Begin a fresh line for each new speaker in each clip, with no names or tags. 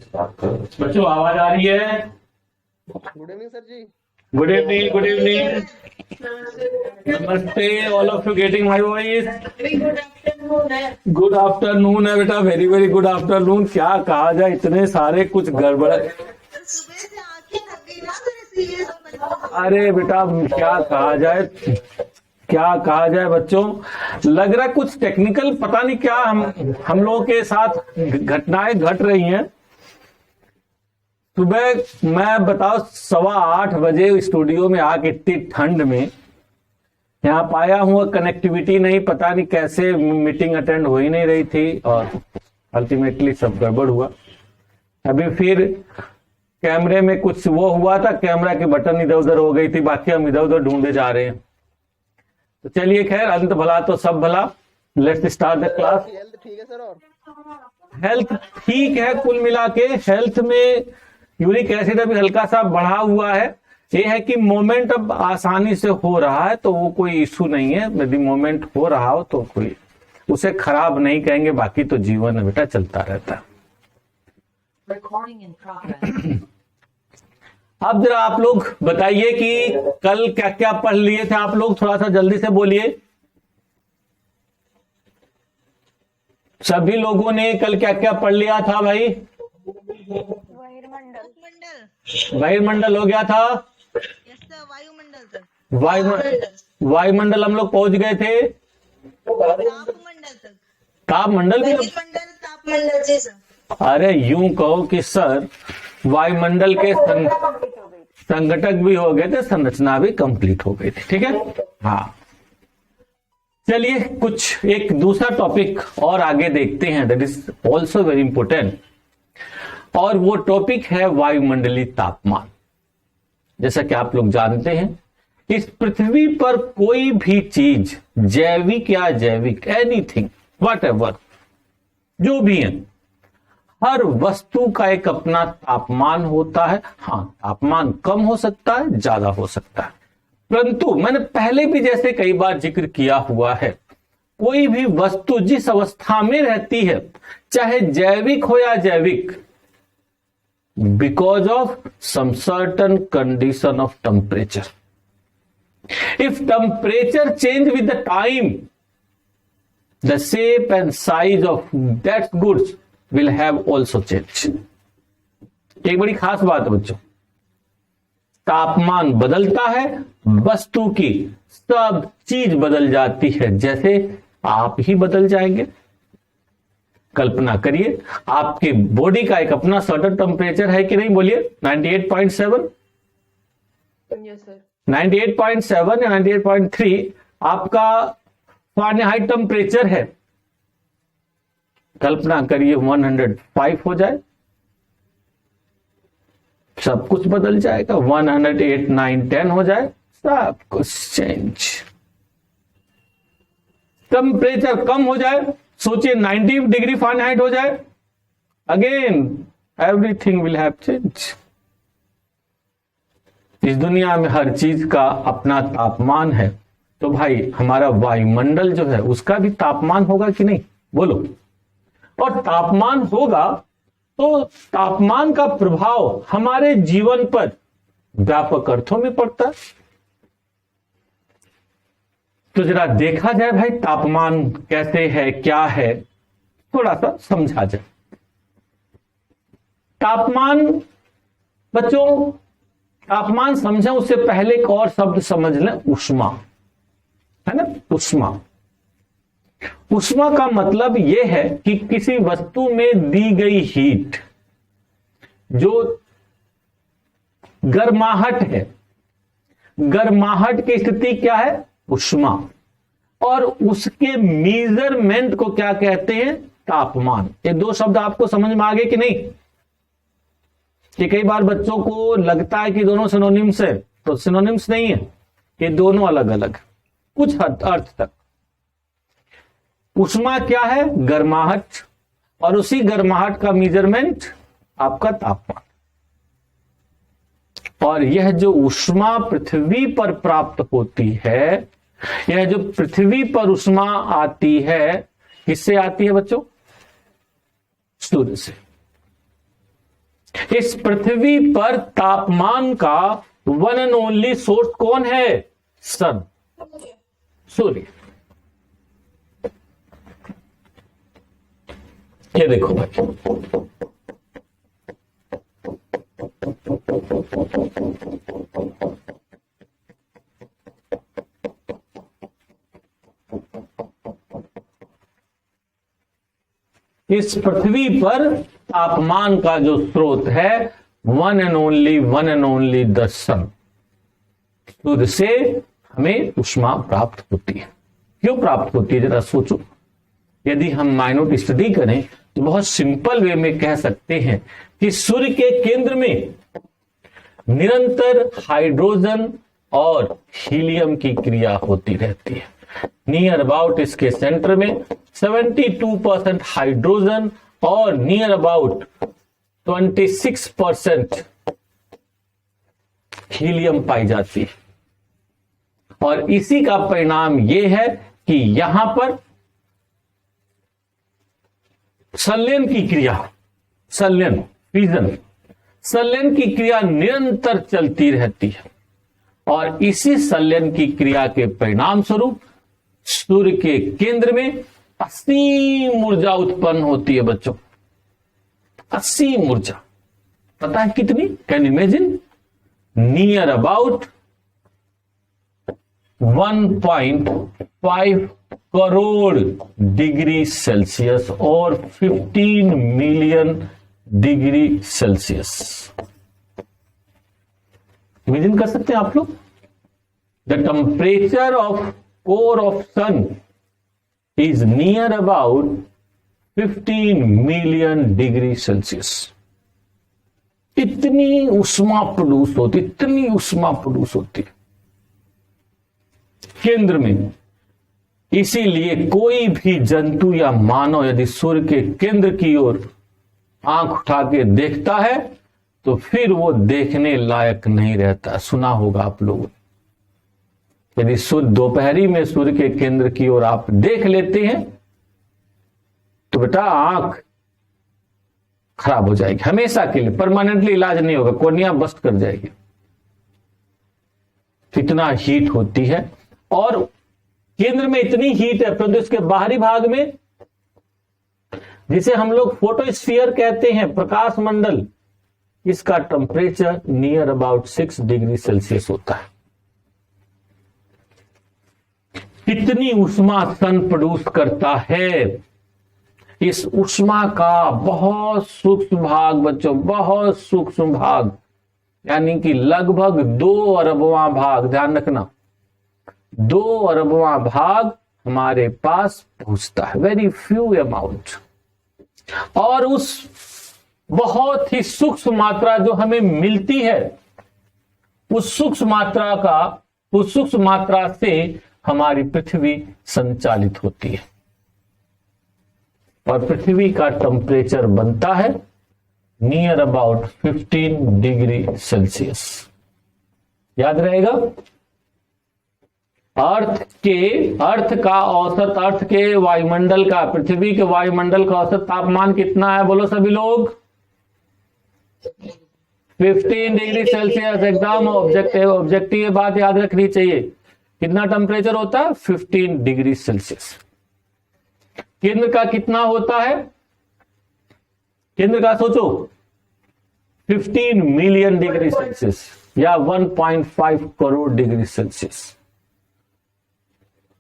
बच्चों आवाज आ रही है?
गुड इवनिंग सर जी।
गुड इवनिंग, गुड इवनिंग, नमस्ते। All of you getting my voice? Good afternoon है बेटा, वेरी वेरी गुड आफ्टरनून। क्या कहा जाए, इतने सारे कुछ गड़बड़। अरे बेटा क्या कहा जाए, क्या कहा जाए बच्चों, लग रहा है कुछ टेक्निकल, पता नहीं क्या हम लोगों के साथ घटनाएं घट रही हैं। सुबह मैं बताओ 8:15 बजे स्टूडियो में आके इतनी ठंड में यहाँ पाया हूँ, कनेक्टिविटी नहीं, पता नहीं कैसे मीटिंग अटेंड हो ही नहीं रही थी और अल्टीमेटली सब गड़बड़ हुआ। अभी फिर कैमरे में कुछ वो हुआ था, कैमरा की बटन इधर उधर हो गई थी, बाकी हम इधर उधर ढूंढे जा रहे हैं। तो चलिए खैर, अंत भला तो सब भला। Let's start the class.
Health ठीक है सर? और
हेल्थ ठीक है कुल मिला के। हेल्थ में यूरिक एसिड अभी हल्का सा बढ़ा हुआ है। ये है कि मोमेंट अब आसानी से हो रहा है, तो वो कोई इशू नहीं है। यदि मोमेंट हो रहा हो तो कोई उसे खराब नहीं कहेंगे, बाकी तो जीवन है बेटा, चलता रहता है। अब जरा आप लोग बताइए कि कल क्या क्या पढ़ लिए थे आप लोग, थोड़ा सा जल्दी से बोलिए। सभी लोगों ने कल क्या क्या पढ़ लिया था भाई? वायुमंडल हो गया था। वायुमंडल हम लोग पहुंच गए थे। तापमंडल भी? अरे यूं कहो कि सर वायुमंडल के संघटक भी हो गए थे, संरचना भी कंप्लीट हो गई थी। ठीक है, हाँ। चलिए कुछ एक दूसरा टॉपिक और आगे देखते हैं, that is also very important, और वो टॉपिक है वायुमंडलीय तापमान। जैसा कि आप लोग जानते हैं, इस पृथ्वी पर कोई भी चीज, जैविक या अजैविक, एनीथिंग व्हाटएवर, जो भी है, हर वस्तु का एक अपना तापमान होता है। हाँ, तापमान कम हो सकता है, ज्यादा हो सकता है, परंतु मैंने पहले भी जैसे कई बार जिक्र किया हुआ है, कोई भी वस्तु जिस अवस्था में रहती है, चाहे जैविक हो या अजैविक, because of some certain condition of temperature. If temperature change with the time, the shape and size of that goods will have also changed. एक बड़ी खास बात है बच्चों, तापमान बदलता है, वस्तु की सब चीज बदल जाती है, जैसे आप ही बदल जाएंगे। कल्पना करिए, आपकी बॉडी का एक अपना सर्टेन टेम्परेचर है कि नहीं, बोलिए। 98.7, 98.7 या 98.3 आपका फ़ारेनहाइट टेम्परेचर है। कल्पना करिए 105 हो जाए, सब कुछ बदल जाएगा। 108, 9, 10 हो जाए, सब कुछ चेंज। टेम्परेचर कम हो जाए, सोचिए 90 डिग्री फ़ारेनहाइट हो जाए, again everything will have change. इस दुनिया में हर चीज का अपना तापमान है, तो भाई हमारा वायुमंडल जो है उसका भी तापमान होगा कि नहीं, बोलो। और तापमान होगा तो तापमान का प्रभाव हमारे जीवन पर व्यापक अर्थों में पड़ता है। तो जरा देखा जाए भाई, तापमान कैसे है, क्या है, थोड़ा सा समझा जाए। तापमान बच्चों, तापमान समझें उससे पहले एक और शब्द समझ लें, ऊष्मा, है ना। ऊष्मा, ऊष्मा का मतलब यह है कि किसी वस्तु में दी गई हीट, जो गर्माहट है, गर्माहट की स्थिति क्या है, ऊष्मा, और उसके मेजरमेंट को क्या कहते हैं, तापमान। ये दो शब्द आपको समझ में आ गए कि नहीं? कि कई बार बच्चों को लगता है कि दोनों सिनोनिम्स है, तो सिनोनिम्स नहीं है, ये दोनों अलग अलग कुछ हद अर्थ तक। ऊष्मा क्या है, गर्माहट, और उसी गर्माहट का मेजरमेंट आपका तापमान। और यह जो ऊष्मा पृथ्वी पर प्राप्त होती है, यह जो पृथ्वी पर ऊष्मा आती है, किससे आती है बच्चों? सूर्य से। इस पृथ्वी पर तापमान का वन एंड ओनली सोर्स कौन है? सन, सूर्य। ये देखो भाई, इस पृथ्वी पर तापमान का जो स्रोत है one and only the sun. सूर्य से हमें ऊष्मा प्राप्त होती है। क्यों प्राप्त होती है जरा सोचो। यदि हम माइन्यूट स्टडी करें तो बहुत सिंपल वे में कह सकते हैं कि सूर्य के केंद्र में निरंतर हाइड्रोजन और हीलियम की क्रिया होती रहती है। नियर अबाउट इसके सेंटर में 72% हाइड्रोजन और नियर अबाउट 26% हीलियम पाई जाती है। और इसी का परिणाम यह है कि यहां पर संलयन की क्रिया, संलयन की क्रिया निरंतर चलती रहती है। और इसी संलयन की क्रिया के परिणाम स्वरूप सूर्य के केंद्र में असीम ऊर्जा उत्पन्न होती है बच्चों। असीम ऊर्जा, पता है कितनी? Can imagine? Near about 1.5 crore degree Celsius और 15 मिलियन डिग्री सेल्सियस। इमेजिन कर सकते हैं आप लोग? The temperature of core of sun is near about 15 million degree Celsius. इतनी ऊष्मा प्रोड्यूस होती, इतनी ऊष्मा प्रोड्यूस होती केंद्र में। इसीलिए कोई भी जंतु या मानव यदि सूर्य के केंद्र की ओर आंख उठा के देखता है तो फिर वो देखने लायक नहीं रहता। सुना होगा आप लोगों ने, यदि सूर्य दोपहरी में सूर्य के केंद्र की ओर आप देख लेते हैं तो बेटा आंख खराब हो जाएगी हमेशा के लिए, परमानेंटली इलाज नहीं होगा, कोर्निया बस्ट कर जाएगी। इतना हीट होती है और केंद्र में इतनी हीट है, परंतु इसके बाहरी भाग में जिसे हम लोग फोटोस्फीयर कहते हैं, प्रकाश मंडल, इसका temperature near about 6 degree Celsius होता है। कितनी ऊष्मा सन प्रोड्यूस करता है। इस ऊष्मा का बहुत सूक्ष्म भाग बच्चों, बहुत सूक्ष्म भाग, यानी कि लगभग 2 अरबवां भाग, ध्यान रखना, 2 अरबवां भाग हमारे पास पहुंचता है, वेरी फ्यू अमाउंट। और उस बहुत ही सूक्ष्म मात्रा जो हमें मिलती है, उस सूक्ष्म मात्रा से हमारी पृथ्वी संचालित होती है। और पृथ्वी का टेम्परेचर बनता है नियर अबाउट 15 डिग्री सेल्सियस। याद रहेगा? अर्थ का औसत, अर्थ के वायुमंडल का, पृथ्वी के वायुमंडल का औसत तापमान कितना है? बोलो सभी लोग। 15 डिग्री सेल्सियस। एकदम ऑब्जेक्टिव बात याद रखनी चाहिए। कितना टेम्परेचर होता है? 15 डिग्री सेल्सियस। केंद्र का कितना होता है? केंद्र का सोचो, 15 मिलियन डिग्री सेल्सियस या 1.5 करोड़ डिग्री सेल्सियस।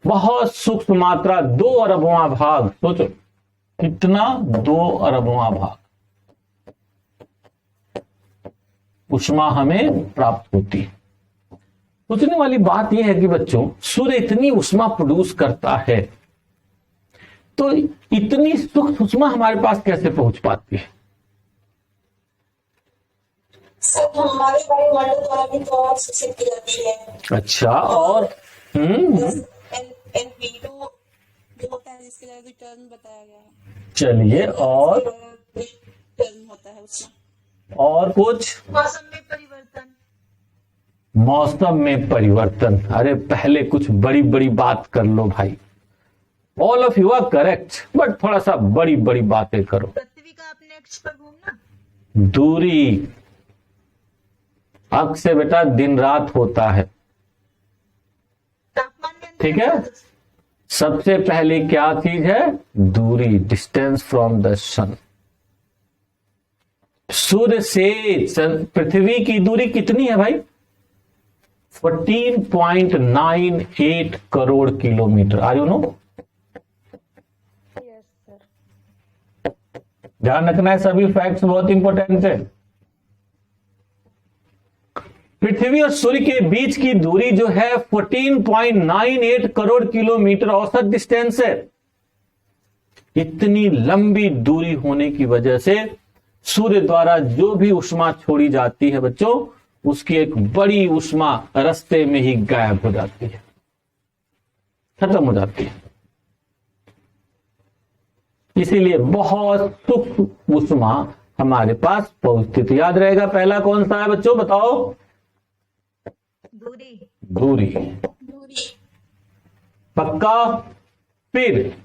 बहुत सूक्ष्म मात्रा, 2 अरबवां भाग। सोचो कितना? 2 अरबवां भाग ऊष्मा हमें प्राप्त होती है। सोचने वाली बात यह है कि बच्चों, सूर्य इतनी ऊष्मा प्रोड्यूस करता है तो इतनी सूक्ष्म ऊष्मा हमारे पास कैसे पहुंच पाती है?
सब हमारे वायुमंडल द्वारा भी तो अवशोषित की जाती है।
अच्छा, और
NP2 जो होता है जिसके लिए भी टर्म बताया गया है।
चलिए, और
टर्म होता है उसमें।
और कुछ?
मौसम में परिवर्तन।
मौसम में परिवर्तन। अरे पहले कुछ बड़ी बड़ी बात कर लो भाई। All of you are correct, but थोड़ा सा बड़ी बड़ी बातें करो।
पृथ्वी का अपने अक्ष पर घूमना।
दूरी, अक्ष से बेटा दिन रात होता है,
तापमान नियंत्रण
ठीक है। सबसे पहले क्या चीज है? दूरी, डिस्टेंस फ्रॉम द सन। सूर्य से पृथ्वी की दूरी कितनी है भाई? 14.98 crore kilometre. Are you no?
Yes sir.
ध्यान रखना है, सभी फैक्ट्स बहुत इंपॉर्टेंट है। पृथ्वी और सूर्य के बीच की दूरी जो है 14.98 करोड़ किलोमीटर औसत डिस्टेंस है। इतनी लंबी दूरी होने की वजह से सूर्य द्वारा जो भी ऊष्मा छोड़ी जाती है बच्चों, उसकी एक बड़ी ऊष्मा रास्ते में ही गायब हो जाती है, खत्म हो जाती है। इसीलिए बहुत सूक्ष्म ऊष्मा हमारे पास पहुंचती। तो याद रहेगा पहला कौन सा है बच्चों, बताओ?
दूरी।
दूरी।
दूरी।
पक्का? फिर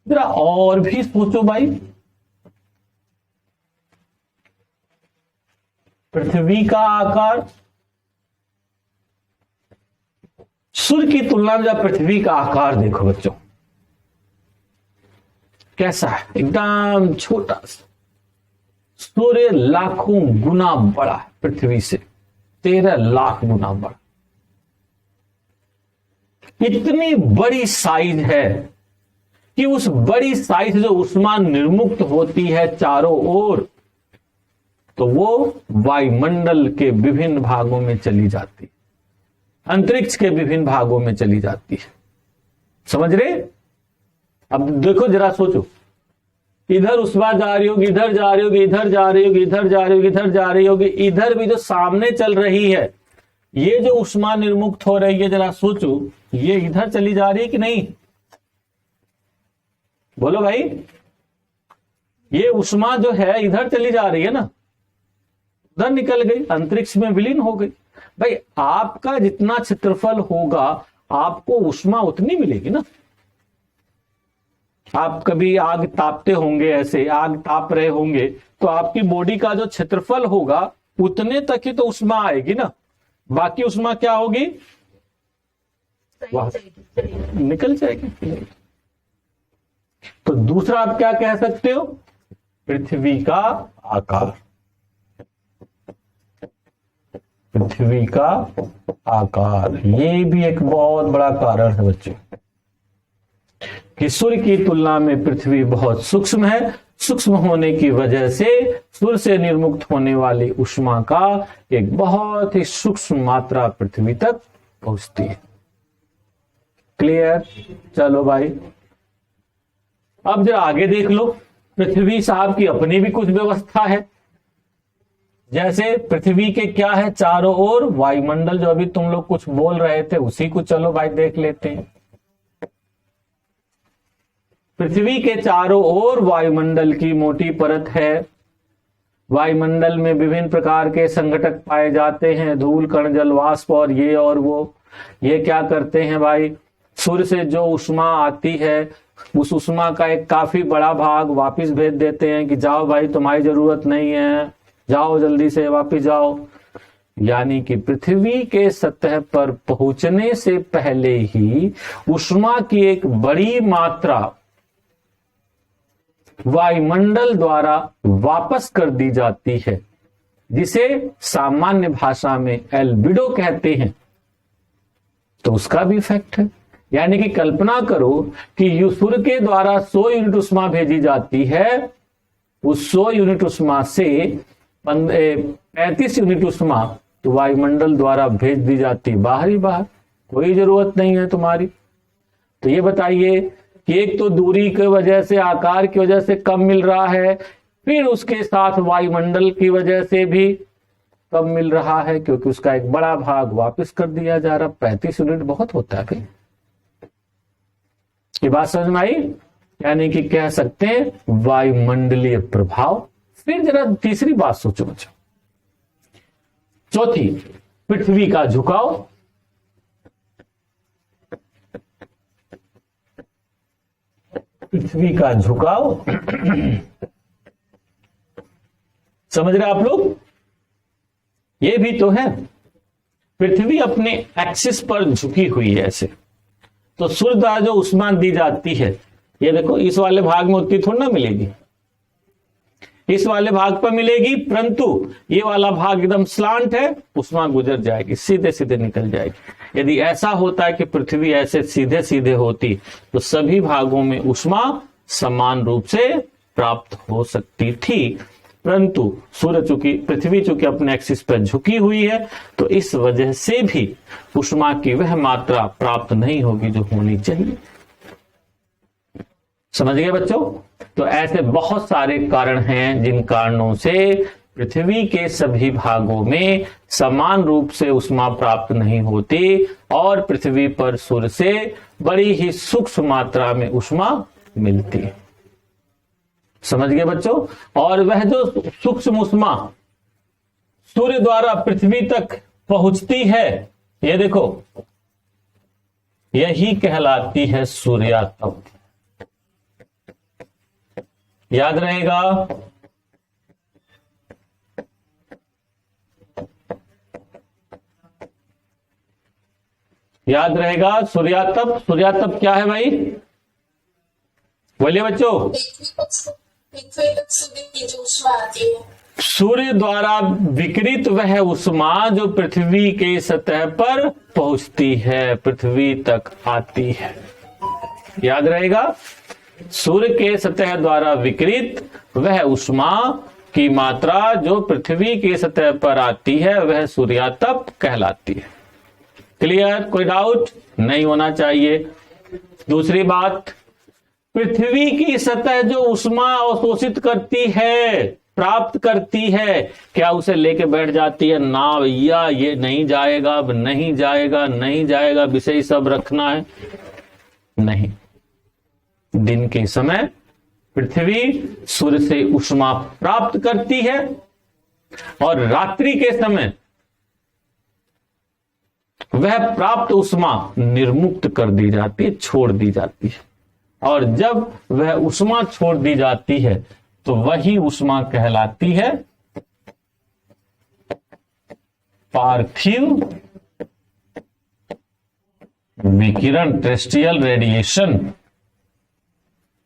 जरा और भी सोचो भाई, पृथ्वी का आकार, सूर्य की तुलना में जब पृथ्वी का आकार देखो बच्चों, कैसा है? एकदम छोटा सा। सूर्य लाखों गुना बड़ा है पृथ्वी से, 13 लाख गुना बड़ा। इतनी बड़ी साइज है कि उस बड़ी साइज जो ऊष्मा निर्मुक्त होती है चारों ओर, तो वो वायुमंडल के विभिन्न भागों में चली जाती है, अंतरिक्ष के विभिन्न भागों में चली जाती है। समझ रहे? अब देखो जरा सोचो, इधर ऊष्मा जा रही होगी, इधर जा रही होगी, इधर जा रही होगी, इधर जा रही होगी, इधर जा रही होगी, इधर भी जो सामने चल रही है, ये जो ऊष्मा निर्मुक्त हो रही है, जरा सोचो, ये इधर चली जा रही है कि नहीं? बोलो भाई, ये ऊष्मा जो है इधर चली जा रही है ना, उधर निकल गई, अंतरिक्ष में विलीन हो गई। भाई आपका जितना क्षेत्रफल होगा, आपको ऊष्मा उतनी मिलेगी ना। आप कभी आग तापते होंगे, ऐसे आग ताप रहे होंगे, तो आपकी बॉडी का जो क्षेत्रफल होगा उतने तक ही तो ऊष्मा आएगी ना, बाकी ऊष्मा क्या होगी? वाह, निकल जाएगी। तो दूसरा आप क्या कह सकते हो? पृथ्वी का आकार। पृथ्वी का आकार, ये भी एक बहुत बड़ा कारण है बच्चों कि सूर्य की तुलना में पृथ्वी बहुत सूक्ष्म है। सूक्ष्म होने की वजह से सूर्य से निर्मुक्त होने वाली ऊष्मा का एक बहुत ही सूक्ष्म मात्रा पृथ्वी तक पहुंचती है। क्लियर? चलो भाई, अब जरा आगे देख लो। पृथ्वी साहब की अपनी भी कुछ व्यवस्था है। जैसे पृथ्वी के क्या है, चारों ओर वायुमंडल, जो अभी तुम लोग कुछ बोल रहे थे उसी को चलो भाई देख लेते हैं। पृथ्वी के चारों ओर वायुमंडल की मोटी परत है। वायुमंडल में विभिन्न प्रकार के संघटक पाए जाते हैं, धूल कण जल वाष्प और ये और वो। ये क्या करते हैं भाई, सूर्य से जो ऊष्मा आती है उस ऊष्मा का एक काफी बड़ा भाग वापस भेज देते हैं कि जाओ भाई तुम्हारी जरूरत नहीं है, जाओ जल्दी से वापस जाओ। यानी कि पृथ्वी के सतह पर पहुंचने से पहले ही ऊष्मा की एक बड़ी मात्रा वायुमंडल द्वारा वापस कर दी जाती है, जिसे सामान्य भाषा में एल्बिडो कहते हैं। तो उसका भी इफेक्ट है। यानी कि कल्पना करो कि सूर्य के द्वारा 100 यूनिट ऊष्मा भेजी जाती है, उस 100 यूनिट ऊष्मा से 35 यूनिट ऊष्मा तो वायुमंडल द्वारा भेज दी जाती बाहर ही बाहर, कोई जरूरत नहीं है तुम्हारी। तो ये बताइए कि एक तो दूरी की वजह से, आकार की वजह से कम मिल रहा है, फिर उसके साथ वायुमंडल की वजह से भी कम मिल रहा है क्योंकि उसका एक बड़ा भाग वापस कर दिया जा रहा। 35 यूनिट बहुत होता है भाई। ये बात समझ में आई? यानी कि कह सकते हैं वायुमंडलीय प्रभाव। फिर जरा तीसरी बात सोचो बच्चों, चौथी, पृथ्वी का झुकाव। पृथ्वी का झुकाव समझ रहे आप लोग? ये भी तो है, पृथ्वी अपने एक्सिस पर झुकी हुई है ऐसे, तो सूर्य द्वारा जो ऊष्मा दी जाती है, ये देखो इस वाले भाग में उतनी थोड़ी ना मिलेगी, इस वाले भाग पर मिलेगी, परंतु ये वाला भाग एकदम स्लांट है, ऊष्मा गुजर जाएगी, सीधे सीधे निकल जाएगी। यदि ऐसा होता है कि पृथ्वी ऐसे सीधे सीधे होती तो सभी भागों में ऊष्मा समान रूप से प्राप्त हो सकती थी, परंतु पृथ्वी चूंकि अपने एक्सिस पर झुकी हुई है, तो इस वजह से भी ऊष्मा की वह मात्रा प्राप्त नहीं होगी जो होनी चाहिए। समझ गए बच्चों? तो ऐसे बहुत सारे कारण हैं जिन कारणों से पृथ्वी के सभी भागों में समान रूप से ऊष्मा प्राप्त नहीं होती और पृथ्वी पर सूर्य से बड़ी ही सूक्ष्म मात्रा में ऊष्मा मिलती है। समझ गए बच्चों? और वह जो सूक्ष्म ऊष्मा सूर्य द्वारा पृथ्वी तक पहुंचती है, ये देखो, यही कहलाती है सूर्यातप। याद रहेगा? याद रहेगा सूर्यातप। सूर्यातप क्या है भाई? बोलिए बच्चों।
पृथ्वी तक सूर्य की जो ऊष्मा आती है,
सूर्य द्वारा विकिरित वह ऊष्मा जो पृथ्वी के सतह पर पहुंचती है, पृथ्वी तक आती है। याद रहेगा, सूर्य के सतह द्वारा विकिरित वह ऊष्मा की मात्रा जो पृथ्वी के सतह पर आती है वह सूर्यातप कहलाती है। क्लियर? कोई डाउट नहीं होना चाहिए। दूसरी बात, पृथ्वी की सतह जो ऊष्मा अवशोषित करती है, प्राप्त करती है, क्या उसे लेके बैठ जाती है? ना भैया, ये नहीं जाएगा, अब नहीं जाएगा, नहीं जाएगा, विषय सब रखना है। नहीं, दिन के समय पृथ्वी सूर्य से ऊष्मा प्राप्त करती है और रात्रि के समय वह प्राप्त ऊष्मा निर्मुक्त कर दी जाती है, छोड़ दी जाती है। और जब वह ऊष्मा छोड़ दी जाती है तो वही ऊष्मा कहलाती है पार्थिव विकिरण, टेरेस्ट्रियल रेडिएशन।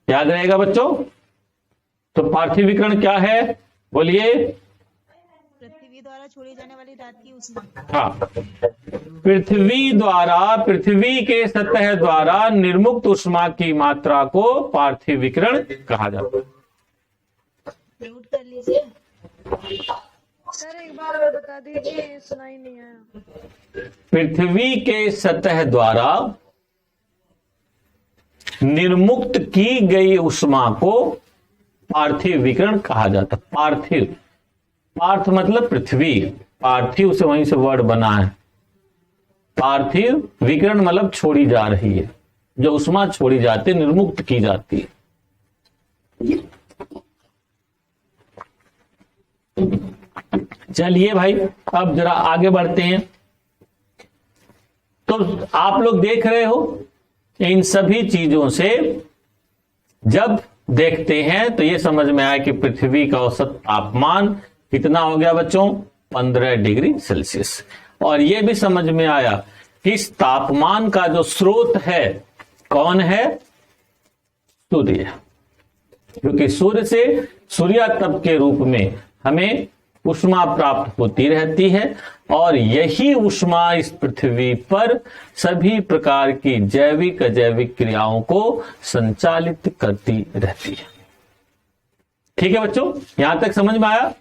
याद रहेगा बच्चों? तो पार्थिव विकिरण क्या है? बोलिए।
पृथ्वी द्वारा छोड़ी जाने वाली रात की ऊष्मा।
हाँ, पृथ्वी द्वारा, पृथ्वी के सतह द्वारा निर्मुक्त ऊष्मा की मात्रा को पार्थिव विकिरण कहा जाता है।
म्यूट कर लीजिए।
सर एक बार और बता दीजिए, सुनाई नहीं आया।
पृथ्वी के सतह द्वारा निर्मुक्त की गई ऊष्मा को पार्थिव विकिरण कहा जाता है। पार्थिव, पार्थ मतलब पृथ्वी, पार्थिव से वहीं से वर्ड बना है। पार्थिव विकिरण मतलब छोड़ी जा रही है, जो ऊष्मा छोड़ी जाती है, निर्मुक्त की जाती है। चलिए भाई, अब जरा आगे बढ़ते हैं। तो आप लोग देख रहे हो, इन सभी चीजों से जब देखते हैं तो यह समझ में आया कि पृथ्वी का औसत तापमान कितना हो गया बच्चों? 15 डिग्री सेल्सियस। और यह भी समझ में आया कि इस तापमान का जो स्रोत है कौन है? सूर्य। क्योंकि सूर्य से सूर्यातप के रूप में हमें ऊष्मा प्राप्त होती रहती है और यही ऊष्मा इस पृथ्वी पर सभी प्रकार की जैविक अजैविक क्रियाओं को संचालित करती रहती है। ठीक है बच्चों, यहां तक समझ में आया?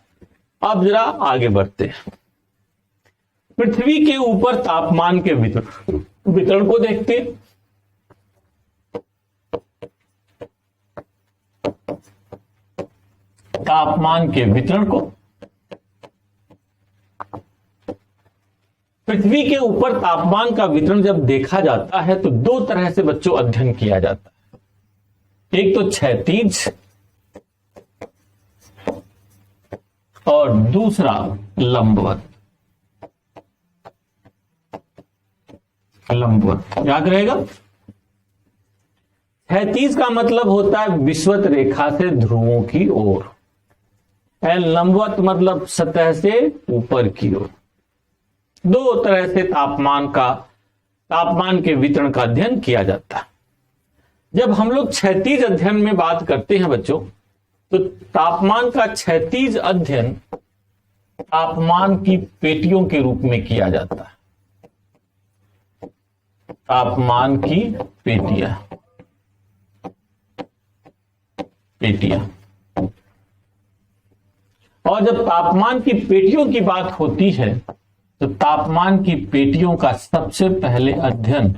अब जरा आगे बढ़ते हैं। पृथ्वी के ऊपर तापमान के वितरण को देखते हैं। तापमान के वितरण को, पृथ्वी के ऊपर तापमान का वितरण जब देखा जाता है तो दो तरह से बच्चों अध्ययन किया जाता है। एक तो क्षैतिज और दूसरा लंबवत। लंबवत याद रहेगा। क्षैतिज का मतलब होता है विषुवत रेखा से ध्रुवों की ओर, एंड लंबवत मतलब सतह से ऊपर की ओर। दो तरह से तापमान के वितरण का अध्ययन किया जाता है। जब हम लोग क्षैतिज अध्ययन में बात करते हैं बच्चों, तो तापमान का क्षैतिज अध्ययन तापमान की पेटियों के रूप में किया जाता है। तापमान की पेटियां और जब तापमान की पेटियों की बात होती है तो तापमान की पेटियों का सबसे पहले अध्ययन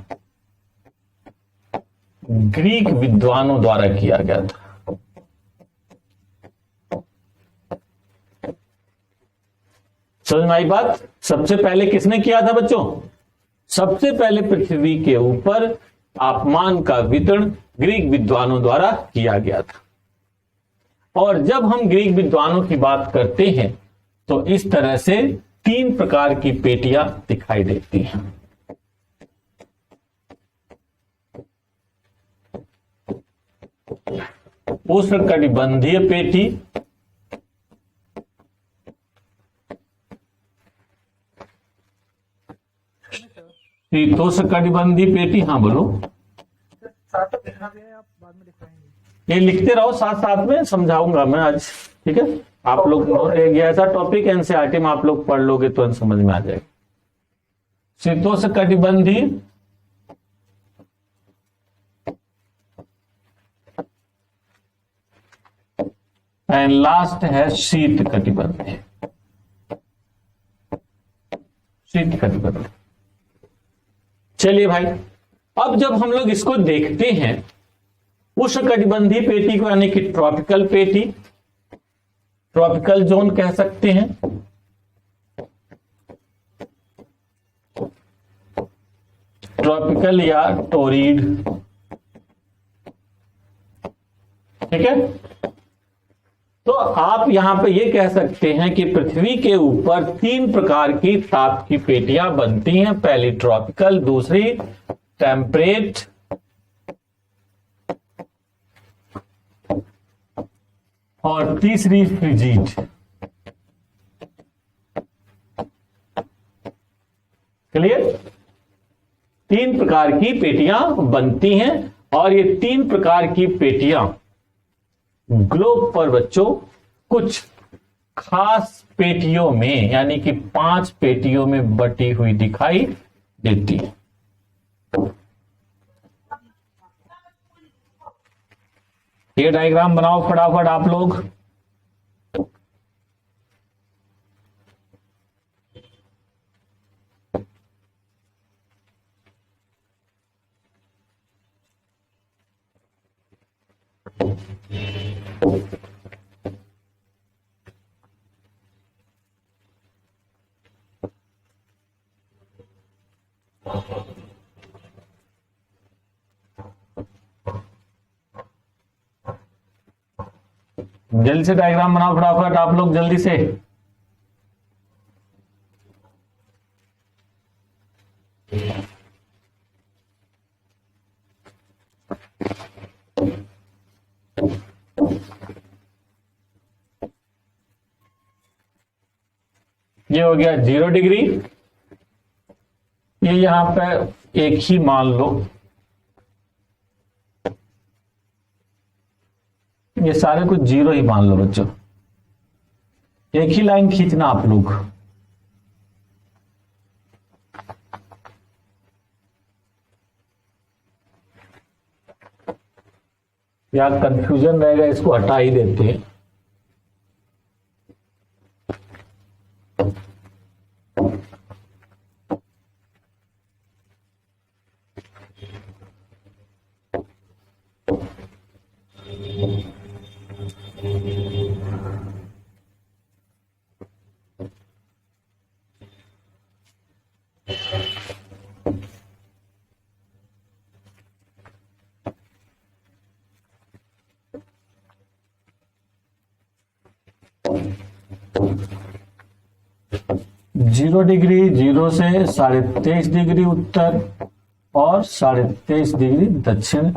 ग्रीक विद्वानों द्वारा किया गया था। समझ में आई बात? सबसे पहले किसने किया था बच्चों? सबसे पहले पृथ्वी के ऊपर तापमान का वितरण ग्रीक विद्वानों द्वारा किया गया था। और जब हम ग्रीक विद्वानों की बात करते हैं तो इस तरह से 3 प्रकार की पेटियां दिखाई देती हैं। उष्णकटिबंधीय पेटी, शीतोष्णकटिबंधीय पेटी, हाँ बोलो। ये लिखते रहो साथ साथ में, समझाऊंगा मैं आज, ठीक है? आप लोग ये ऐसा टॉपिक एनसीईआरटी में आप लोग पढ़ लोगे तो समझ में आ जाएगा। शीतोष्णकटिबंधीय, एंड लास्ट है शीत कटिबंधीय। चलिए भाई, अब जब हम लोग इसको देखते हैं, उष्णकटिबंधीय पेटी को यानी कि ट्रॉपिकल पेटी, ट्रॉपिकल जोन कह सकते हैं, ट्रॉपिकल या टोरिड, ठीक है? तो आप यहां पे ये कह सकते हैं कि पृथ्वी के ऊपर 3 प्रकार की ताप की पेटियां बनती हैं। पहली ट्रॉपिकल, दूसरी टेम्परेट, और तीसरी फ्रिजिड। क्लियर? 3 प्रकार की पेटियां बनती हैं और ये 3 प्रकार की पेटियां ग्लोब पर बच्चों कुछ खास पेटियों में यानी कि 5 पेटियों में बटी हुई दिखाई देती है। ये डायग्राम बनाओ फटाफट आप लोग। जल्दी से डायग्राम बनाओ फटाफट आप लोग, जल्दी से। ये हो गया 0 डिग्री। ये यहां पे एक ही मान लो, ये सारे कुछ 0 ही मान लो बच्चों। एक ही लाइन खींचना आप लोग। या कंफ्यूजन रहेगा, इसको हटा ही देते हैं। जीरो डिग्री, 0 से 23.5 डिग्री उत्तर और 23.5 डिग्री दक्षिण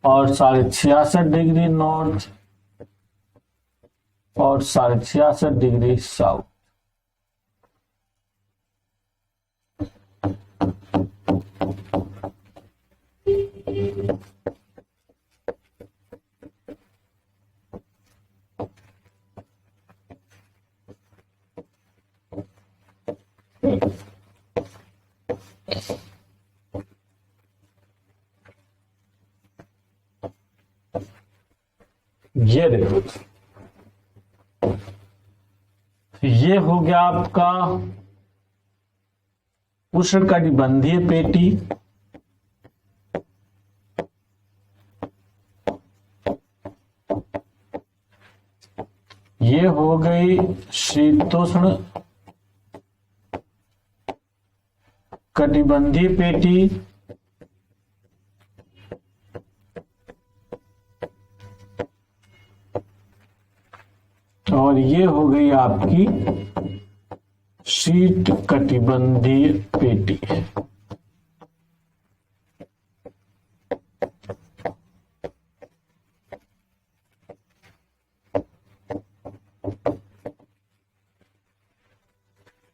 और 66.5 डिग्री नॉर्थ और 66.5 साउथ। ये देखो, ये हो गया आपका उष्णकटिबंधीय पेटी। ये हो गई शीतोष्ण कटिबंधीय पेटी। और ये हो गई आपकी शीत कटिबंधीय पेटी।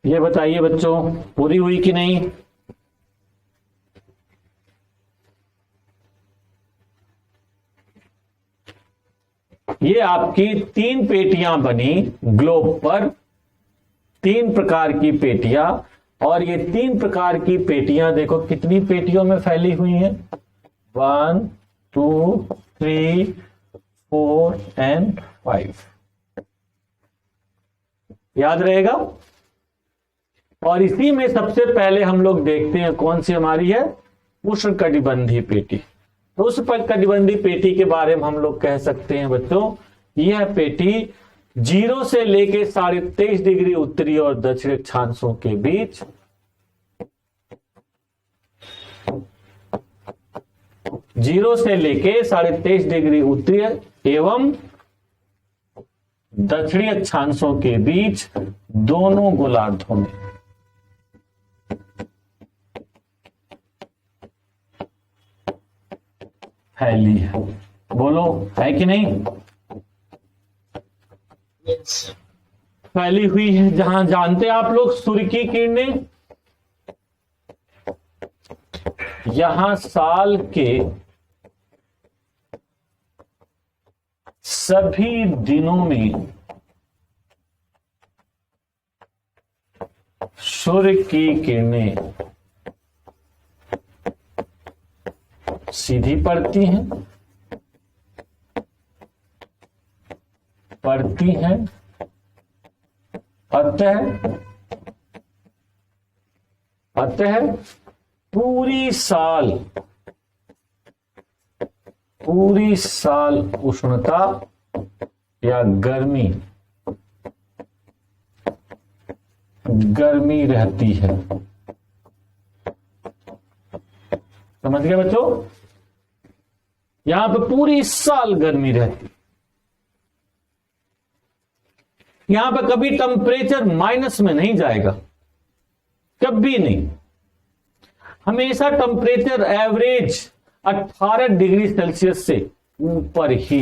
ये बताइए बच्चों, पूरी हुई कि नहीं? ये आपकी 3 पेटियां बनी ग्लोब पर, 3 प्रकार की पेटियां। और ये 3 प्रकार की पेटियां देखो कितनी पेटियों में फैली हुई हैं, 1 2 3 4 एंड 5। याद रहेगा। और इसी में सबसे पहले हम लोग देखते हैं कौन सी हमारी है, उष्णकटिबंधीय पेटी। तो उस कटिबंधीय पेटी के बारे में हम लोग कह सकते हैं बच्चों, यह पेटी 0 से लेके 23.5 डिग्री उत्तरी और दक्षिणी अक्षांशों के बीच 0 से लेके 23.5 डिग्री उत्तरी एवं दक्षिणी अक्षांशों के बीच दोनों गोलार्धों में फैली है। बोलो, है कि नहीं? फैली हुई है। जहां जानते हैं आप लोग सूर्य की किरणें यहां साल के सभी दिनों में सूर्य की किरणें सीधी पड़ती हैं, अतः पूरी साल उष्णता या गर्मी रहती है। समझ गए बच्चों? यहां पे पूरी साल गर्मी रहती। यहां पे कभी टेम्परेचर माइनस में नहीं जाएगा, कभी नहीं। हमेशा टेम्परेचर एवरेज 18 डिग्री सेल्सियस से ऊपर ही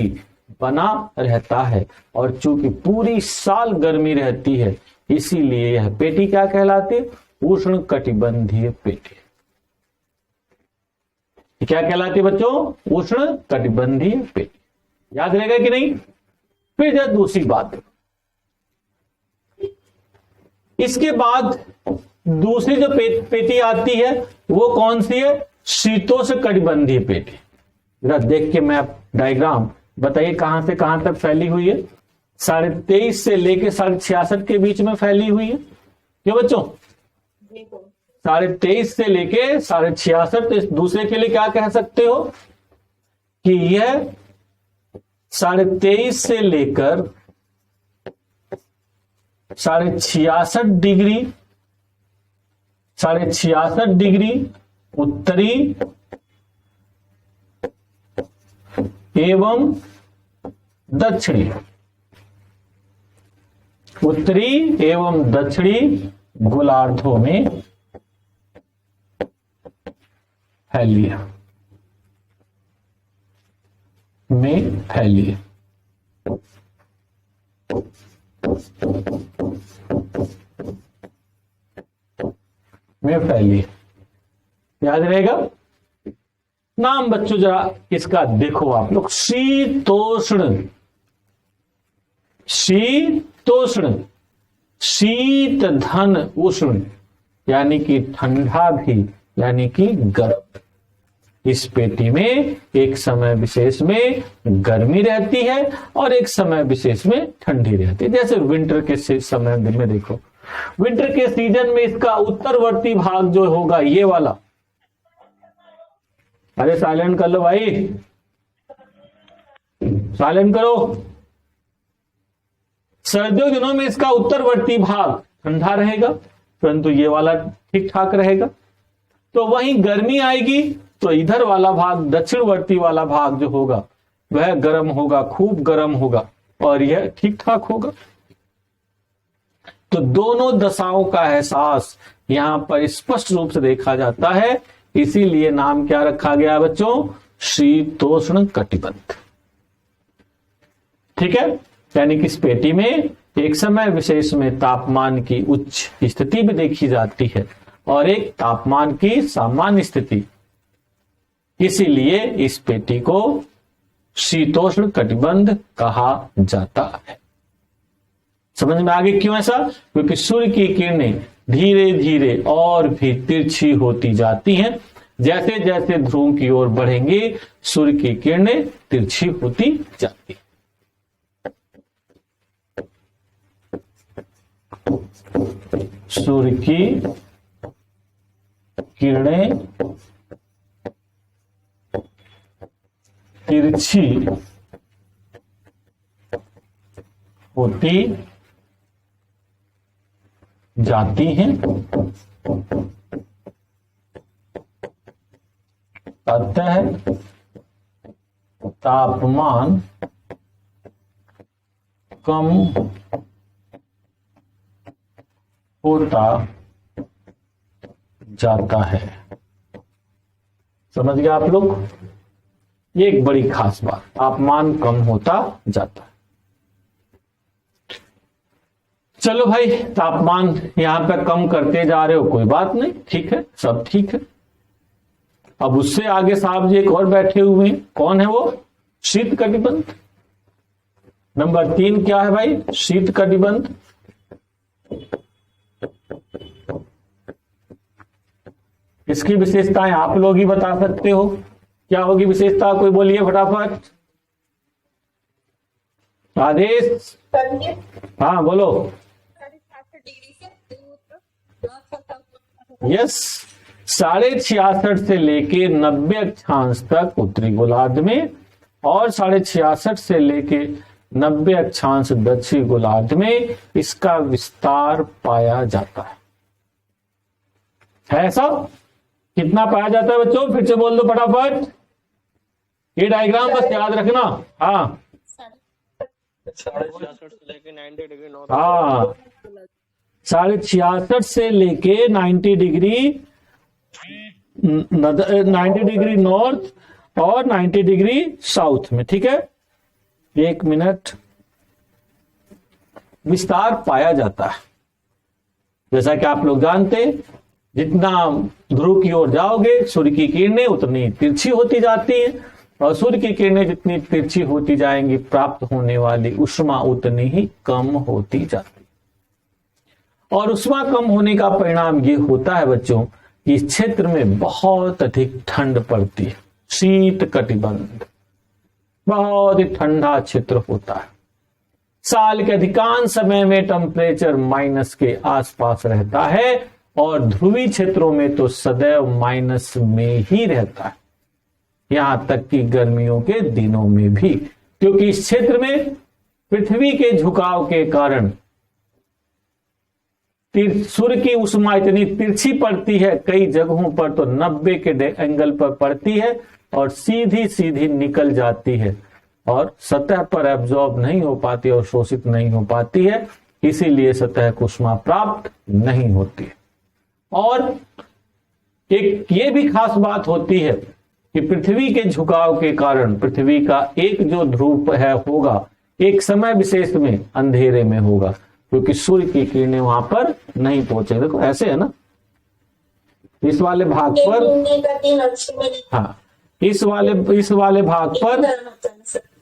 बना रहता है। और चूंकि पूरी साल गर्मी रहती है, इसीलिए यह पेटी क्या कहलाती है, उष्ण कटिबंधीय पेटी। क्या कहलाती है बच्चों, उष्ण कटिबंधीय पेटी। याद रहेगा कि नहीं? फिर जब दूसरी बात, इसके बाद दूसरी जो पेटी आती है वो कौन सी है, शीतोष्ण कटिबंधीय पेटी। जरा देख के मैप डायग्राम बताइए कहां से कहां तक फैली हुई है। 23.5 से लेके 66.5 के बीच में फैली हुई है। क्यों बच्चों? 23.5 से लेके 66.5। तो इस दूसरे के लिए क्या कह सकते हो कि यह 23.5 से लेकर 66.5 डिग्री, 66.5 डिग्री उत्तरी एवं दक्षिणी, उत्तरी एवं दक्षिणी गोलार्धों में फैली है। में फैली, याद रहेगा। नाम बच्चों जरा इसका देखो आप लोग, शीतोष्ण, शीतोष्ण, शीत धन उष्ण, यानी कि ठंडा भी यानी कि गर्म। इस पेटी में एक समय विशेष में गर्मी रहती है और एक समय विशेष में ठंडी रहती है। जैसे विंटर के समय में देखो, विंटर के सीजन में इसका उत्तरवर्ती भाग जो होगा ये वाला, अरे साइलेंट कर लो भाई, साइलेंट करो। सर्दियों के दिनों में इसका उत्तरवर्ती भाग ठंडा रहेगा, परंतु ये वाला ठीक ठाक रहेगा। तो वहीं गर्मी आएगी तो इधर वाला भाग, दक्षिणवर्ती वाला भाग जो होगा वह गर्म होगा, खूब गर्म होगा, और यह ठीक ठाक होगा। तो दोनों दशाओं का एहसास यहां पर स्पष्ट रूप से देखा जाता है। इसीलिए नाम क्या रखा गया बच्चों, शीतोष्ण कटिबंध। ठीक है, यानी कि इस पेटी में एक समय विशेष में तापमान की उच्च स्थिति भी देखी जाती है और एक तापमान की सामान्य स्थिति। इसीलिए इस पेटी को शीतोष्ण कटिबंध कहा जाता है। समझ में आगे क्यों ऐसा? क्योंकि सूर्य की किरणें धीरे धीरे और भी तिरछी होती जाती हैं। जैसे जैसे ध्रुव की ओर बढ़ेंगे सूर्य की किरणें तिरछी होती जाती हैं। सूर्य की किरणें तिरछी होती जाती हैं। अतः तापमान कम होता जाता है। समझ गए आप लोग? ये एक बड़ी खास बात, तापमान कम होता जाता है। चलो भाई, तापमान यहां पे कम करते जा रहे हो, कोई बात नहीं, ठीक है, सब ठीक है। अब उससे आगे साहब जी एक और बैठे हुए हैं, कौन है वो? शीत कटिबंध। नंबर 3 क्या है भाई? शीत कटिबंध। इसकी विशेषताएं आप लोग ही बता सकते हो, क्या होगी विशेषता? कोई बोलिए फटाफट। आदेश, हाँ बोलो। यस, 66.5 से लेके 90 अक्षांश तक उत्तरी गोलार्ध में और 66.5 से लेके 90 अक्षांश दक्षिणी गोलार्ध में इसका विस्तार पाया जाता है। ऐसा कितना पाया जाता है बच्चों? फिर से बोल दो फटाफट, ये डायग्राम बस याद रखना। हाँ
66 से लेके 90 डिग्री नॉर्थ।
हाँ 66.5 से लेके 90 डिग्री नॉर्थ और 90 डिग्री साउथ में। ठीक है, 1 मिनट। विस्तार पाया जाता है। जैसा कि आप लोग जानते, जितना ध्रुव की ओर जाओगे सूर्य की किरणें उतनी तिरछी होती जाती हैं और सूर्य की किरणें जितनी तिरछी होती जाएंगी प्राप्त होने वाली उष्मा उतनी ही कम होती जाती। और उष्मा कम होने का परिणाम ये होता है बच्चों कि इस क्षेत्र में बहुत अधिक ठंड पड़ती है। शीत कटिबंध, बहुत ही ठंडा क्षेत्र होता है। साल के अधिकांश समय में टेम्परेचर माइनस के आसपास रहता है और ध्रुवीय क्षेत्रों में तो सदैव माइनस में ही रहता है, यहां तक कि गर्मियों के दिनों में भी, क्योंकि इस क्षेत्र में पृथ्वी के झुकाव के कारण सूर्य की उष्मा इतनी तिरछी पड़ती है, कई जगहों पर तो 90 के एंगल पर पड़ती है और सीधी सीधी निकल जाती है और सतह पर एब्जॉर्ब नहीं हो पाती और शोषित नहीं हो पाती है, इसीलिए सतह को उष्मा प्राप्त नहीं होती है। और एक ये भी खास बात होती है कि पृथ्वी के झुकाव के कारण पृथ्वी का एक जो ध्रुव है होगा एक समय विशेष में अंधेरे में होगा, क्योंकि सूर्य की किरणें वहां पर नहीं पहुंचे। देखो ऐसे है ना, इस वाले भाग पर, हाँ इस वाले भाग पर,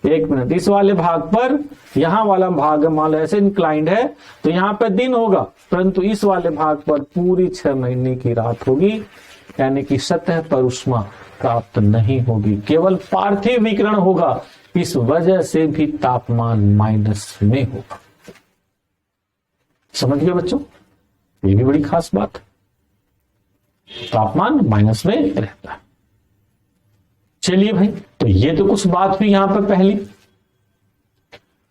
एक मिनट, इस वाले भाग पर, यहां वाला भाग मान लो ऐसे इंक्लाइंड है तो यहां पर दिन होगा, परंतु इस वाले भाग पर पूरी 6 महीने की रात होगी, यानी कि सतह पर उष्मा प्राप्त नहीं होगी, केवल पार्थिव विकिरण होगा। इस वजह से भी तापमान माइनस में होगा। समझ गए बच्चों, ये भी बड़ी खास बात है, तापमान माइनस में रहता है। चलिए भाई, तो ये तो कुछ बात हुई यहां पर पहली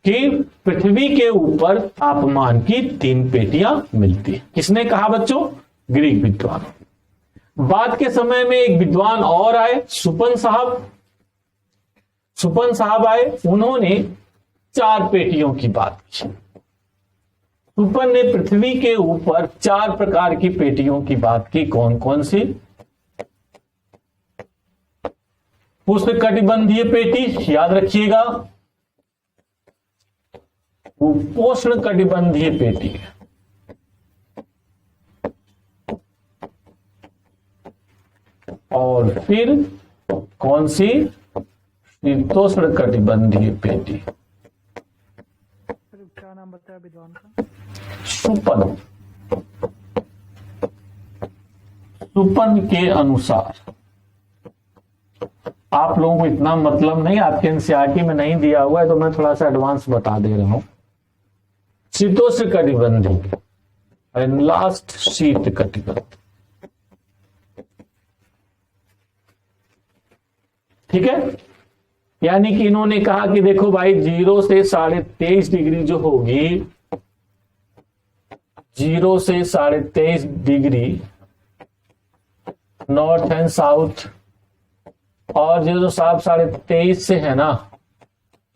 कि पृथ्वी के ऊपर तापमान की 3 पेटियां मिलती है। किसने कहा बच्चों? ग्रीक विद्वान। बाद के समय में एक विद्वान और आए, सुपन साहब आए, उन्होंने 4 पेटियों की बात की। सुपन ने पृथ्वी के ऊपर 4 प्रकार की पेटियों की बात की। कौन कौन सी? उष्णकटिबंधीय पेटी, याद रखिएगा, उपोष्णकटिबंधीय पेटी, और फिर कौन सी? शीतोष्णकटिबंधीय पेटी।
क्या नाम बताया विद्वान का?
सुपन के अनुसार, आप लोगों को इतना मतलब नहीं, आपके एनसीईआरटी में नहीं दिया हुआ है तो मैं थोड़ा सा एडवांस बता दे रहा हूं। शीतोष्णकटिबंधी एंड लास्ट शीत कटिबंध, ठीक है। यानी कि इन्होंने कहा कि देखो भाई 0 से 23.5 डिग्री जो होगी, 0 से 23.5 डिग्री नॉर्थ एंड साउथ, और जो साहब 23.5 से है ना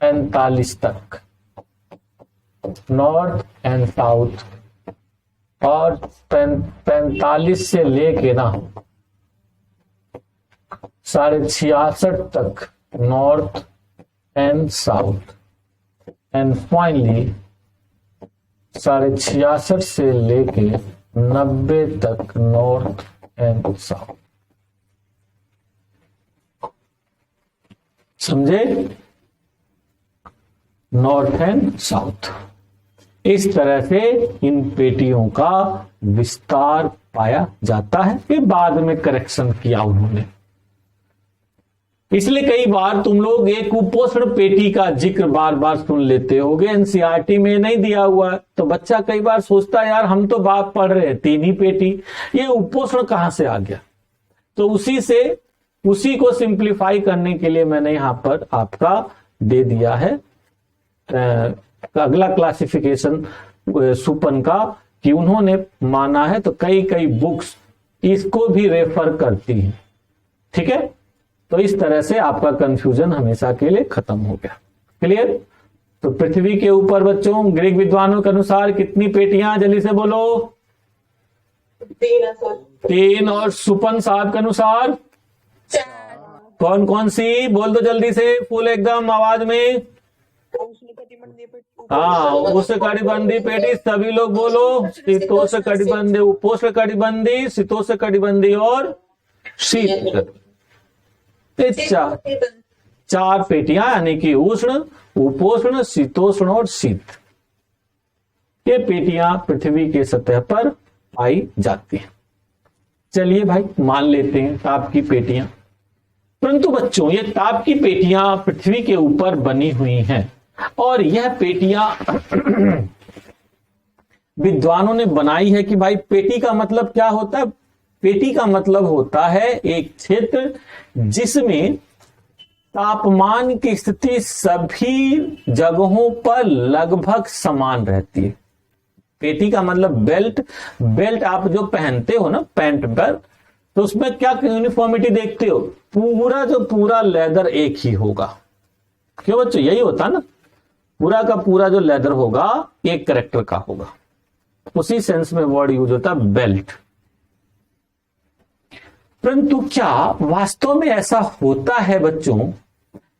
45 तक नॉर्थ एंड साउथ, और 45 से लेके ना 66.5 तक north and south, and finally 66.5 से लेके 90 तक नॉर्थ एंड साउथ। समझे? North and south. इस तरह से इन पेटियों का विस्तार पाया जाता है। फिर बाद में करेक्शन किया उन्होंने। इसलिए कई बार तुम लोग एक उपोष्ण पेटी का जिक्र बार बार सुन लेते होगे, एनसीईआरटी में नहीं दिया हुआ है, तो बच्चा कई बार सोचता है यार हम तो बात पढ़ रहे हैं 3 ही पेटी, ये उपोष्ण कहां से आ गया? तो उसी को सिंप्लीफाई करने के लिए मैंने यहां पर आपका दे दिया है अगला क्लासिफिकेशन सुपन का, कि उन्होंने माना है, तो कई बुक्स इसको भी रेफर करती हैं, ठीक है। तो इस तरह से आपका कंफ्यूजन हमेशा के लिए खत्म हो गया। क्लियर? तो पृथ्वी के ऊपर बच्चों ग्रीक विद्वानों के अनुसार कितनी पेटियां? जल्दी से बोलो। 3। और सुपन साहब के अनुसार
4।
कौन कौन सी? बोल दो जल्दी से, फुल एकदम आवाज में। हाँ, उष्णकटिबंधीय पेटी, सभी लोग बोलो। शीतोष्णकटिबंधीय, उपोष्णकटिबंधीय, शीतोष्णकटिबंधीय और शीत। 4 पेटियां, यानी कि उष्ण, उपोष्ण, शीतोष्ण और शीत। ये पेटियां पृथ्वी के सतह पर पाई जाती हैं। चलिए भाई मान लेते हैं ताप की पेटियां। परंतु बच्चों ये ताप की पेटियां पृथ्वी के ऊपर बनी हुई हैं, और यह पेटियां विद्वानों ने बनाई है कि भाई पेटी का मतलब क्या होता है? पेटी का मतलब होता है एक क्षेत्र जिसमें तापमान की स्थिति सभी जगहों पर लगभग समान रहती है। पेटी का मतलब बेल्ट आप जो पहनते हो ना पैंट पर, तो उसमें क्या यूनिफॉर्मिटी देखते हो? पूरा लेदर एक ही होगा। क्यों बच्चों? यही होता ना, पूरा का पूरा जो लेदर होगा एक कैरेक्टर का होगा। उसी सेंस में वर्ड यूज होता है बेल्ट। परंतु क्या वास्तव में ऐसा होता है बच्चों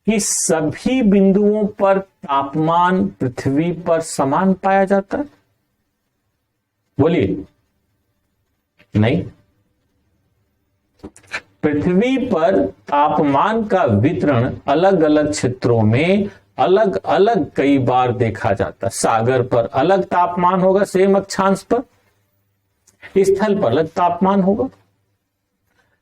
कि सभी बिंदुओं पर तापमान पृथ्वी पर समान पाया जाता है? बोलिए। नहीं, पृथ्वी पर तापमान का वितरण अलग अलग क्षेत्रों में अलग अलग कई बार देखा जाता है। सागर पर अलग तापमान होगा सेम अक्षांश पर, स्थल पर अलग तापमान होगा।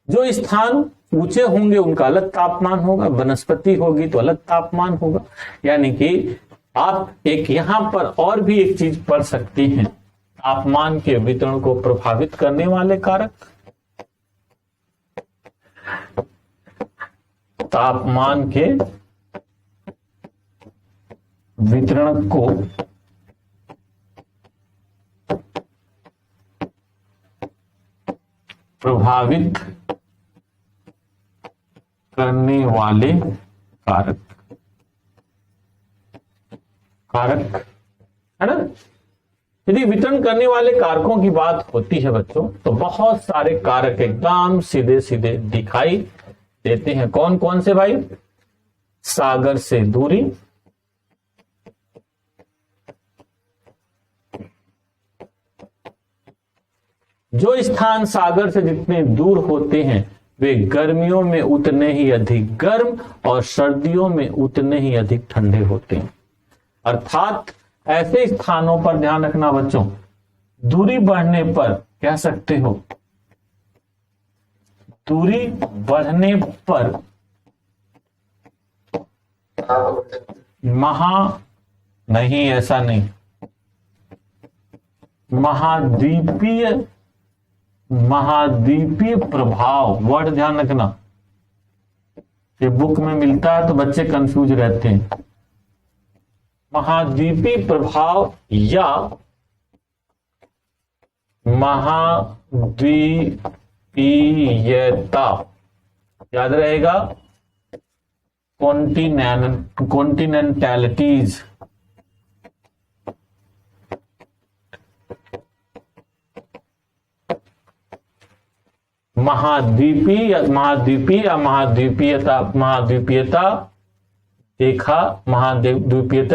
जो स्थान ऊंचे होंगे उनका अलग तापमान होगा, वनस्पति होगी तो अलग तापमान होगा। यानी कि आप एक यहां पर और भी एक चीज पढ़ सकते हैं, तापमान के वितरण को प्रभावित करने वाले कारक। तापमान के वितरण को प्रभावित करने वाले कारक है ना। यदि वितरण करने वाले कारकों की बात होती है बच्चों, तो बहुत सारे कारक एकदम सीधे सीधे दिखाई देते हैं। कौन कौन से भाई? सागर से दूरी, जो स्थान सागर से जितने दूर होते हैं वे गर्मियों में उतने ही अधिक गर्म और सर्दियों में उतने ही अधिक ठंडे होते हैं। अर्थात ऐसे स्थानों पर ध्यान रखना बच्चों, दूरी बढ़ने पर कह सकते हो, दूरी बढ़ने पर नहीं, ऐसा नहीं, महाद्वीपीय प्रभाव, वर्ड ध्यान रखना, ये बुक में मिलता है तो बच्चे कंफ्यूज रहते हैं। महाद्वीपीय प्रभाव या महाद्वीपीयता, याद रहेगा, कॉन्टिनेंटैलिटीज। महाद्वीपीयता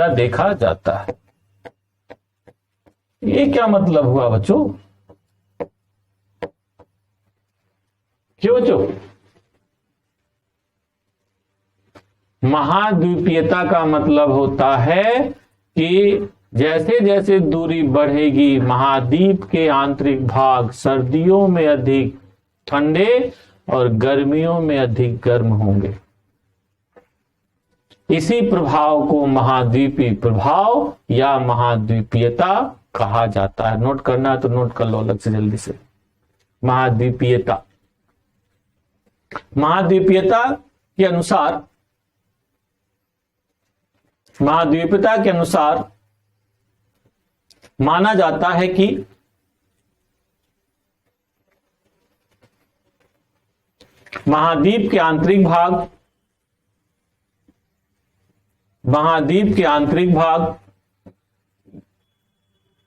देखा जाता है। ये क्या मतलब हुआ बच्चों? क्यों बच्चों? महाद्वीपीयता का मतलब होता है कि जैसे जैसे दूरी बढ़ेगी, महाद्वीप के आंतरिक भाग सर्दियों में अधिक ठंडे और गर्मियों में अधिक गर्म होंगे। इसी प्रभाव को महाद्वीपीय प्रभाव या महाद्वीपीयता कहा जाता है। नोट करना है तो नोट कर लो अलग से जल्दी से। महाद्वीपीयता, महाद्वीपीयता के अनुसार माना जाता है कि महाद्वीप के आंतरिक भाग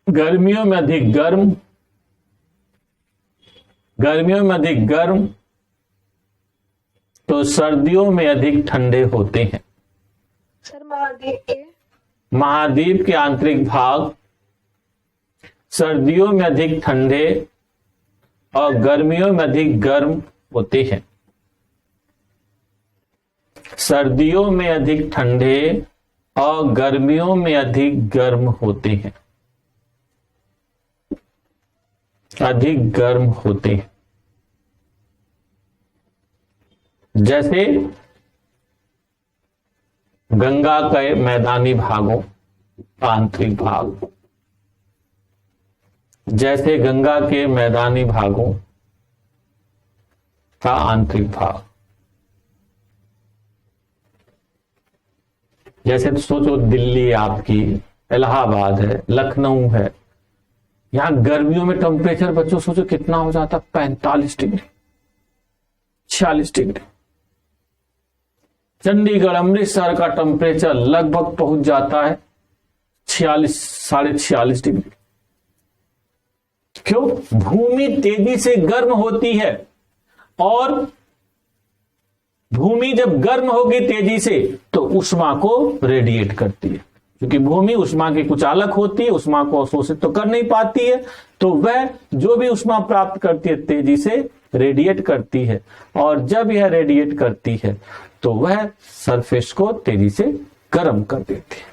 गर्मियों में अधिक गर्म तो सर्दियों में अधिक ठंडे होते हैं।
सर
महाद्वीप के आंतरिक भाग सर्दियों में अधिक ठंडे और गर्मियों में अधिक गर्म होते हैं। सर्दियों में अधिक ठंडे और गर्मियों में अधिक गर्म होते हैं, जैसे गंगा के मैदानी भागों का आंतरिक भाग, जैसे गंगा के मैदानी भागों का आंतरिक भाग, जैसे सोचो दिल्ली है आपकी, इलाहाबाद है, लखनऊ है, यहां गर्मियों में टेम्परेचर बच्चों सोचो कितना हो जाता, 45 डिग्री 46 डिग्री। चंडीगढ़ अमृतसर का टेम्परेचर लगभग पहुंच जाता है 46 साढ़े 46 डिग्री। क्यों? भूमि तेजी से गर्म होती है और भूमि जब गर्म होगी तेजी से तो ऊष्मा को रेडिएट करती है। क्योंकि भूमि ऊष्मा की कुचालक होती है, ऊष्मा को अवशोषित तो कर नहीं पाती है, तो वह जो भी ऊष्मा प्राप्त करती है तेजी से रेडिएट करती है, और जब यह रेडिएट करती है तो वह सरफेस को तेजी से गर्म कर देती है,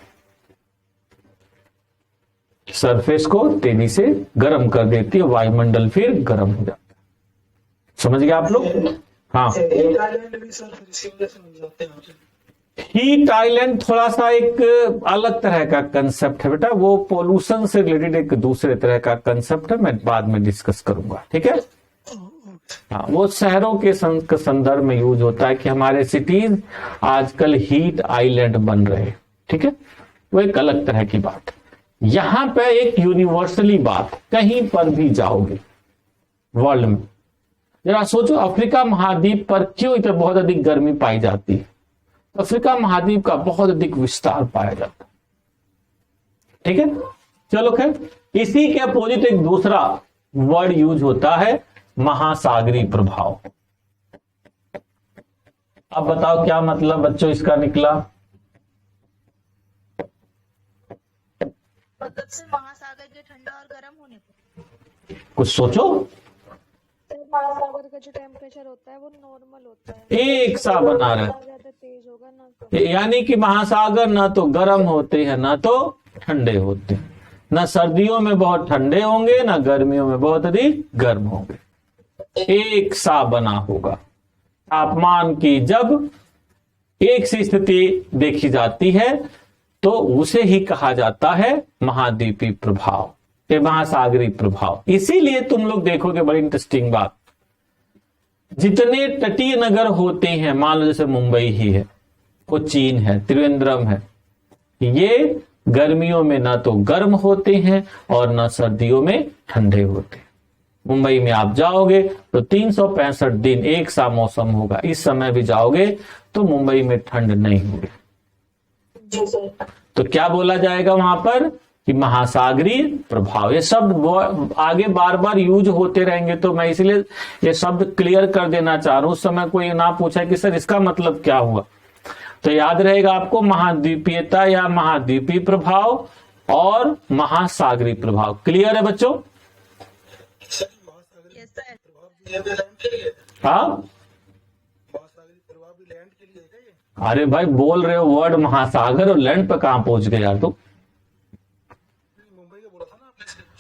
सरफेस को तेजी से गर्म कर देती है, वायुमंडल फिर गर्म हो जाता है। समझ गए आप लोग? हाँ,
एक आइलैंड भी सर फिर इसी वजह से मिल जाते हैं।
हीट आइलैंड थोड़ा सा एक अलग तरह का कंसेप्ट है बेटा, वो पोल्यूशन से रिलेटेड एक दूसरे तरह का कंसेप्ट है, मैं बाद में डिस्कस करूंगा, ठीक है? हाँ, वो शहरों के संदर्भ में यूज होता है कि हमारे सिटीज आजकल हीट आइलैंड बन रहे हैं, ठीक है? वो एक अलग तरह की बात है। यहां पे एक यूनिवर्सली बात, कहीं पर भी जाओगे वर्ल्ड में, जरा सोचो अफ्रीका महाद्वीप पर क्यों इतनी बहुत अधिक गर्मी पाई जाती है? अफ्रीका महाद्वीप का बहुत अधिक विस्तार पाया जाता है, ठीक है? चलो खैर, इसी के अपोजिट एक दूसरा वर्ड यूज होता है, महासागरीय प्रभाव। अब बताओ क्या मतलब बच्चों इसका निकला?
मतलब से महासागर के ठंडा और गर्म होने पर
कुछ सोचो।
महासागर का जो टेम्परेचर होता है वो नॉर्मल होता है,
एक सा बना रहे,
ज्यादा तेज होगा ना तो।
यानी कि महासागर ना तो गर्म होते हैं ना तो ठंडे होते हैं, ना सर्दियों में बहुत ठंडे होंगे ना गर्मियों में बहुत अधिक गर्म होंगे, एक सा बना होगा। तापमान की जब एक सी स्थिति देखी जाती है तो उसे ही कहा जाता है महाद्वीपीय प्रभाव, ये महासागरीय प्रभाव। इसीलिए तुम लोग देखोगे, बड़ी इंटरेस्टिंग बात, जितने तटीय नगर होते हैं, मान लो जैसे मुंबई ही है, कोचीन है, त्रिवेंद्रम है, ये गर्मियों में ना तो गर्म होते हैं और ना सर्दियों में ठंडे होते हैं। मुंबई में आप जाओगे तो 365 दिन एक सा मौसम होगा, इस समय भी जाओगे तो मुंबई में ठंड नहीं होगी।
जी सर।
तो क्या बोला जाएगा वहां पर कि महासागरीय प्रभाव। ये शब्द आगे बार बार यूज होते रहेंगे, तो मैं इसलिए ये शब्द क्लियर कर देना चाह रहा हूं। उस समय कोई ना पूछा कि सर इसका मतलब क्या हुआ, तो याद रहेगा आपको महाद्वीपीयता या महाद्वीपीय प्रभाव और महासागरीय प्रभाव। क्लियर है बच्चों?
Yes sir.
हाँ, अरे भाई बोल रहे हो वर्ड महासागर और लैंड पे कहां पहुंच गए यार तुम?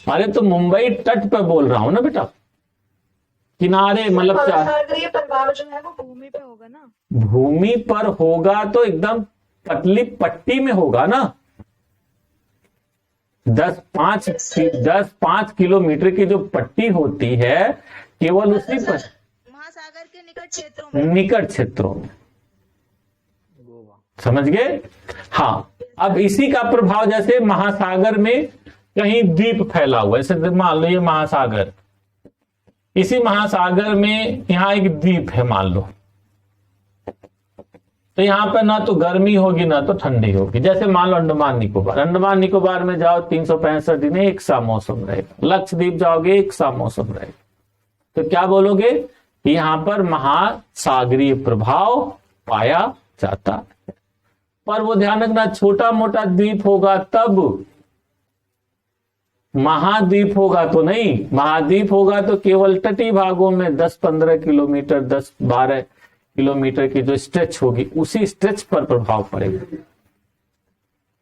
अरे तो मुंबई तट पे बोल रहा हूं ना बेटा, किनारे मतलब क्या?
महासागरीय प्रभाव जो है वो भूमि पे होगा ना।
भूमि पर होगा तो एकदम पतली पट्टी में होगा ना, 10-5 किलोमीटर की जो पट्टी होती है केवल उसी पर,
महासागर के निकट क्षेत्रों में,
निकट क्षेत्रों में। समझ गए? हाँ, अब इसी का प्रभाव जैसे महासागर में कहीं द्वीप फैला हुआ है, जैसे मान लो ये महासागर, इसी महासागर में यहां एक द्वीप है मान लो, तो यहां पर ना तो गर्मी होगी ना तो ठंडी होगी। जैसे मान लो अंडमान निकोबार, अंडमान निकोबार में जाओ 365 दिन एक सा मौसम रहेगा, लक्षद्वीप जाओगे एक सा मौसम रहेगा। तो क्या बोलोगे? यहां पर महासागरीय प्रभाव पाया जाता है। पर वो ध्यान रखना, छोटा मोटा द्वीप होगा तब, महाद्वीप होगा तो नहीं। महाद्वीप होगा तो केवल तटीय भागों में 10-15 किलोमीटर, 10-12 किलोमीटर की जो स्ट्रेच होगी उसी स्ट्रेच पर प्रभाव पड़ेगा।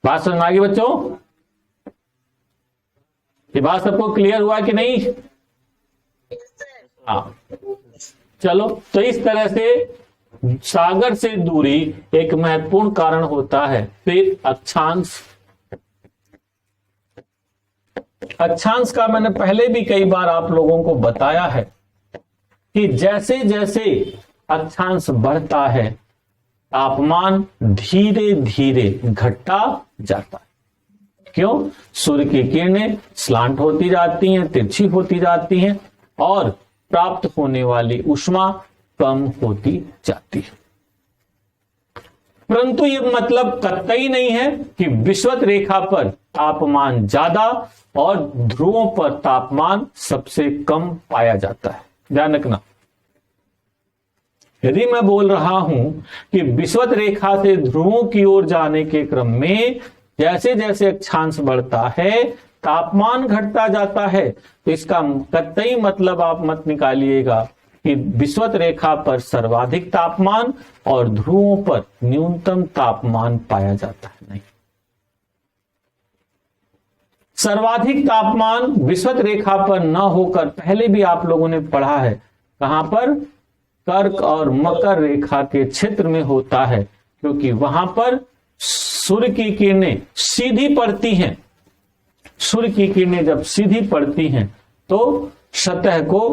बात समझ में आ गई बच्चों? ये बात सबको क्लियर हुआ कि नहीं? हाँ, चलो, तो इस तरह से सागर से दूरी एक महत्वपूर्ण कारण होता है। फिर अक्षांश, अक्षांश का मैंने पहले भी कई बार आप लोगों को बताया है कि जैसे जैसे अक्षांश बढ़ता है तापमान धीरे धीरे घटता जाता है। क्यों? सूर्य की किरणें स्लांट होती जाती हैं, तिरछी होती जाती हैं और प्राप्त होने वाली ऊष्मा कम होती जाती है। परंतु ये मतलब कतई नहीं है कि विषुवत रेखा पर तापमान ज्यादा और ध्रुवों पर तापमान सबसे कम पाया जाता है। ध्यान रखना, यदि मैं बोल रहा हूं कि विषुवत रेखा से ध्रुवों की ओर जाने के क्रम में जैसे जैसे अक्षांश बढ़ता है तापमान घटता जाता है। तो इसका कतई मतलब आप मत निकालिएगा कि विषुवत रेखा पर सर्वाधिक तापमान और ध्रुवों पर न्यूनतम तापमान पाया जाता है, नहीं। सर्वाधिक तापमान विषुवत रेखा पर न होकर पहले भी आप लोगों ने पढ़ा है, कहां पर? कर्क और मकर रेखा के क्षेत्र में होता है, क्योंकि वहां पर सूर्य की किरणें सीधी पड़ती हैं। सूर्य की किरणें जब सीधी पड़ती हैं तो सतह को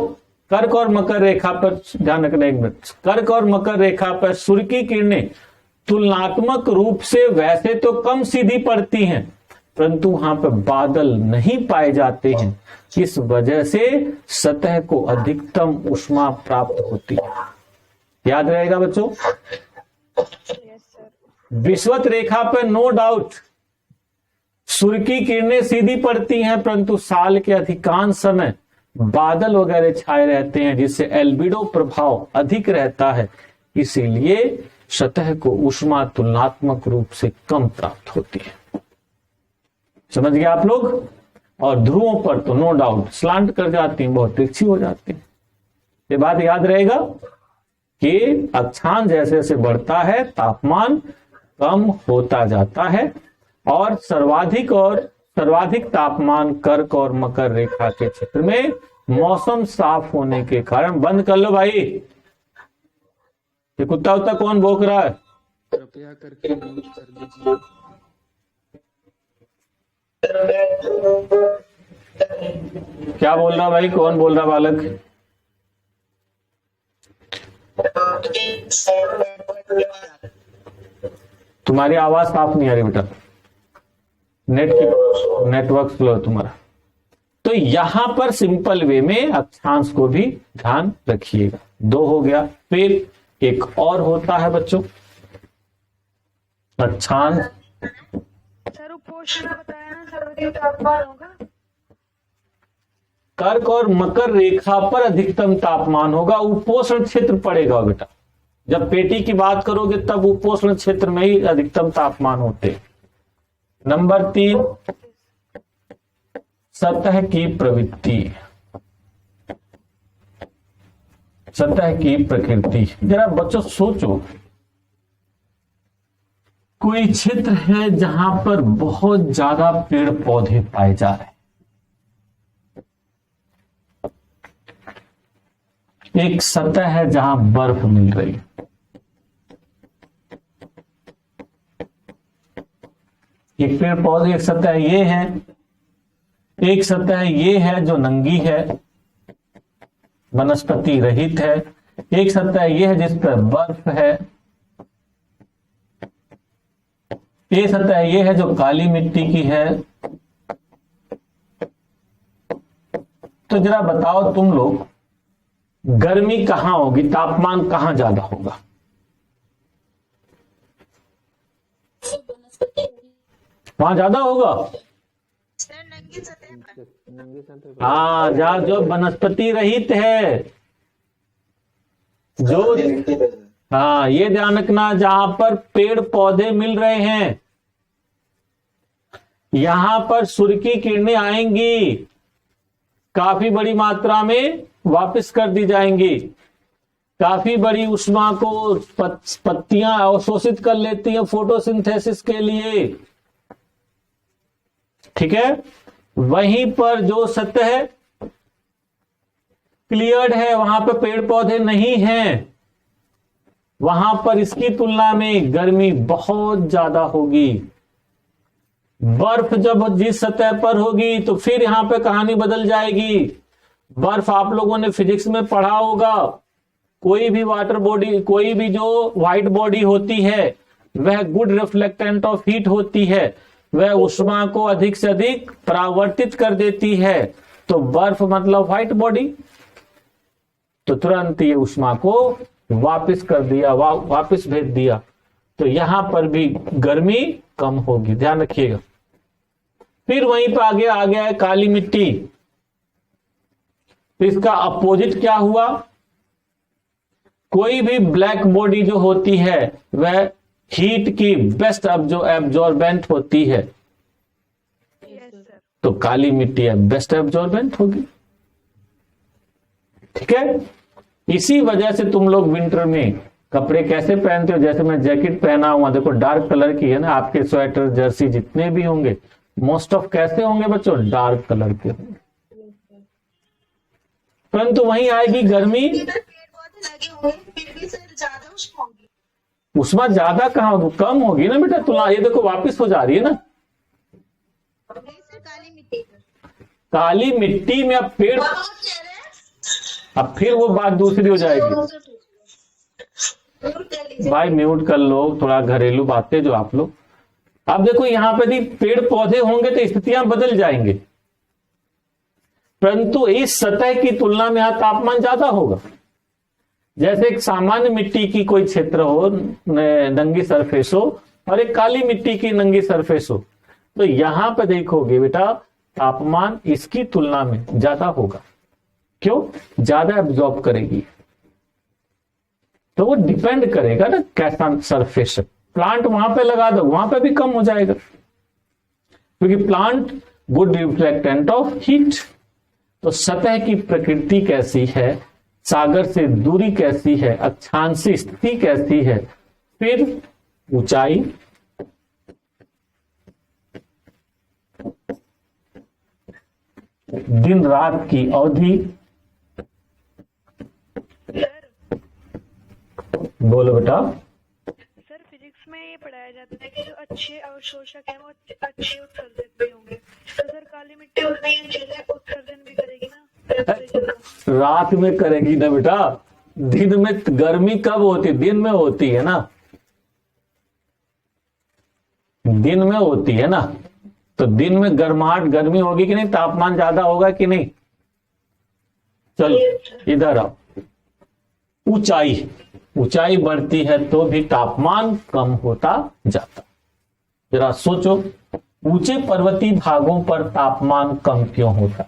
कर्क और मकर रेखा पर, ध्यान रखना एक मिनट, कर्क और मकर रेखा पर सूर्य की किरणें तुलनात्मक रूप से वैसे तो कम सीधी पड़ती हैं, परंतु वहां पर बादल नहीं पाए जाते हैं। इस वजह से सतह को अधिकतम ऊष्मा प्राप्त होती है। याद रहेगा बच्चों? विषुवत रेखा पर नो डाउट सूर्य की किरणें सीधी पड़ती हैं, परंतु साल के अधिकांश समय बादल वगैरह छाए रहते हैं, जिससे एल्बिडो प्रभाव अधिक रहता है। इसीलिए सतह को ऊष्मा तुलनात्मक रूप से कम प्राप्त होती है। समझ गए आप लोग? और ध्रुवों पर तो नो डाउट स्लांट कर जाती हैं, बहुत तिरछी हो जाती है। ये बात याद रहेगा कि अक्षांश जैसे जैसे बढ़ता है तापमान कम होता जाता है, और सर्वाधिक तापमान कर्क और मकर रेखा के क्षेत्र में मौसम साफ होने के कारण। बंद कर लो भाई, ये कुत्ता उत्ता कौन भौंक रहा है?
कृपया करके म्यूट कर दीजिए।
क्या बोल रहा भाई? कौन बोल रहा बालक? तुम्हारी आवाज साफ नहीं आ रही बेटा, नेटवर्क स्लो है तुम्हारा। तो यहां पर सिंपल वे में अक्षांश को भी ध्यान रखिएगा। 2 हो गया। फिर एक और होता है बच्चों अक्षांश।
सर उपोष्ण बताया ना, सर्वाधिक तापमान होगा।
कर्क और मकर रेखा पर अधिकतम तापमान होगा, उपोष्ण क्षेत्र पड़ेगा बेटा। जब पेटी की बात करोगे तब उपोष्ण क्षेत्र में ही अधिकतम तापमान होते हैं। नंबर 3 सतह की प्रवृत्ति, सतह की प्रकृति। जरा बच्चों सोचो, कोई क्षेत्र है जहां पर बहुत ज्यादा पेड़ पौधे पाए जा रहे हैं, एक सतह है जहां बर्फ मिल रही है, एक पेड़ पौधे, एक सतह ये है, एक सतह ये है जो नंगी है, वनस्पति रहित है, एक सतह ये है जिस पर बर्फ है, एक सतह ये है जो काली मिट्टी की है। तो जरा बताओ तुम लोग, गर्मी कहां होगी, तापमान कहां ज्यादा होगा? वहां ज्यादा होगा।
सर नंगी सतह पर।
हाँ, जहां जो वनस्पति रहित है, जो, हाँ ये ध्यान रखना, जहां पर पेड़ पौधे मिल रहे हैं, यहां पर सूर्य की किरणें आएंगी, काफी बड़ी मात्रा में वापस कर दी जाएंगी, काफी बड़ी ऊष्मा को पत्तियां अवशोषित कर लेती हैं फोटोसिंथेसिस के लिए, ठीक है। वहीं पर जो सतह क्लियर्ड है, वहां पर पेड़ पौधे नहीं हैं, वहां पर इसकी तुलना में गर्मी बहुत ज्यादा होगी। बर्फ जब जिस सतह पर होगी तो फिर यहां पे कहानी बदल जाएगी। बर्फ आप लोगों ने फिजिक्स में पढ़ा होगा, कोई भी वाटर बॉडी, कोई भी जो व्हाइट बॉडी होती है वह गुड रिफ्लेक्टेंट ऑफ हीट होती है, वह ऊष्मा को अधिक से अधिक परावर्तित कर देती है। तो बर्फ मतलब व्हाइट बॉडी, तो तुरंत ये ऊष्मा को वापस कर दिया, वापस भेज दिया, तो यहां पर भी गर्मी कम होगी, ध्यान रखिएगा। फिर वहीं पर आगे आ गया है काली मिट्टी, तो इसका अपोजिट क्या हुआ? कोई भी ब्लैक बॉडी जो होती है वह हीट की बेस्ट एब्जॉर्बेंट होती है,
यस सर।
तो काली मिट्टी बेस्ट एब्जॉर्बेंट होगी। ठीक है, इसी वजह से तुम लोग विंटर में कपड़े कैसे पहनते हो, जैसे मैं जैकेट पहना हुआ, देखो डार्क कलर की है ना, आपके स्वेटर जर्सी जितने भी होंगे मोस्ट ऑफ कैसे होंगे बच्चों, डार्क कलर के होंगे। परंतु वहीं आएगी गर्मी,
पेड़ पौधे लगे हुए हैं, फिर भी सर ज्यादा उष्ण होगी।
उसमें ज्यादा कहाँ होगी, कम होगी ना बेटा। तुला ये देखो वापस हो जा रही है ना,
नहीं सर, काली मिट्टी
काली मिट्टी में अब पेड़,
बहुत कह रहे हैं।
अब फिर वो बात दूसरी हो जाएगी।
दूर कर लीजिए।
भाई म्यूट कर लो, थोड़ा घरेलू बातें जो आप लोग। अब देखो यहां पे भी पेड़ पौधे होंगे तो स्थितियां बदल जाएंगे, परंतु इस सतह की तुलना में यहां तापमान ज्यादा होगा। जैसे एक सामान्य मिट्टी की कोई क्षेत्र हो, नंगी सरफेस हो, और एक काली मिट्टी की नंगी सरफेस हो, तो यहां पे देखोगे बेटा तापमान इसकी तुलना में ज्यादा होगा। क्यों? ज्यादा एब्जॉर्ब करेगी। तो वो डिपेंड करेगा ना कैसा सरफेस। प्लांट वहां पे लगा दो, वहां पे भी कम हो जाएगा, क्योंकि प्लांट गुड रिफ्लेक्टेंट ऑफ हीट। तो सतह की प्रकृति कैसी है, सागर से दूरी कैसी है, अक्षांशीय स्थिति कैसी है, फिर ऊंचाई, दिन रात की अवधि।
सर
बोलो बेटा।
सर फिजिक्स में ये पढ़ाया जाता है कि जो अच्छे अवशोषक हैं वो अच्छे उत्सर्जक भी होंगे, तो सर काली मिट्टी उतनी उत्सर्जन भी करेगी ना टेम्परेचर।
रात में करेगी ना बेटा, दिन में गर्मी कब होती है, दिन में होती है ना, दिन में होती है ना। तो दिन में गर्माहट गर्मी होगी कि नहीं, तापमान ज्यादा होगा कि नहीं। चलो इधर आओ, ऊंचाई, ऊंचाई बढ़ती है तो भी तापमान कम होता जाता। जरा सोचो, ऊंचे पर्वतीय भागों पर तापमान कम क्यों होता।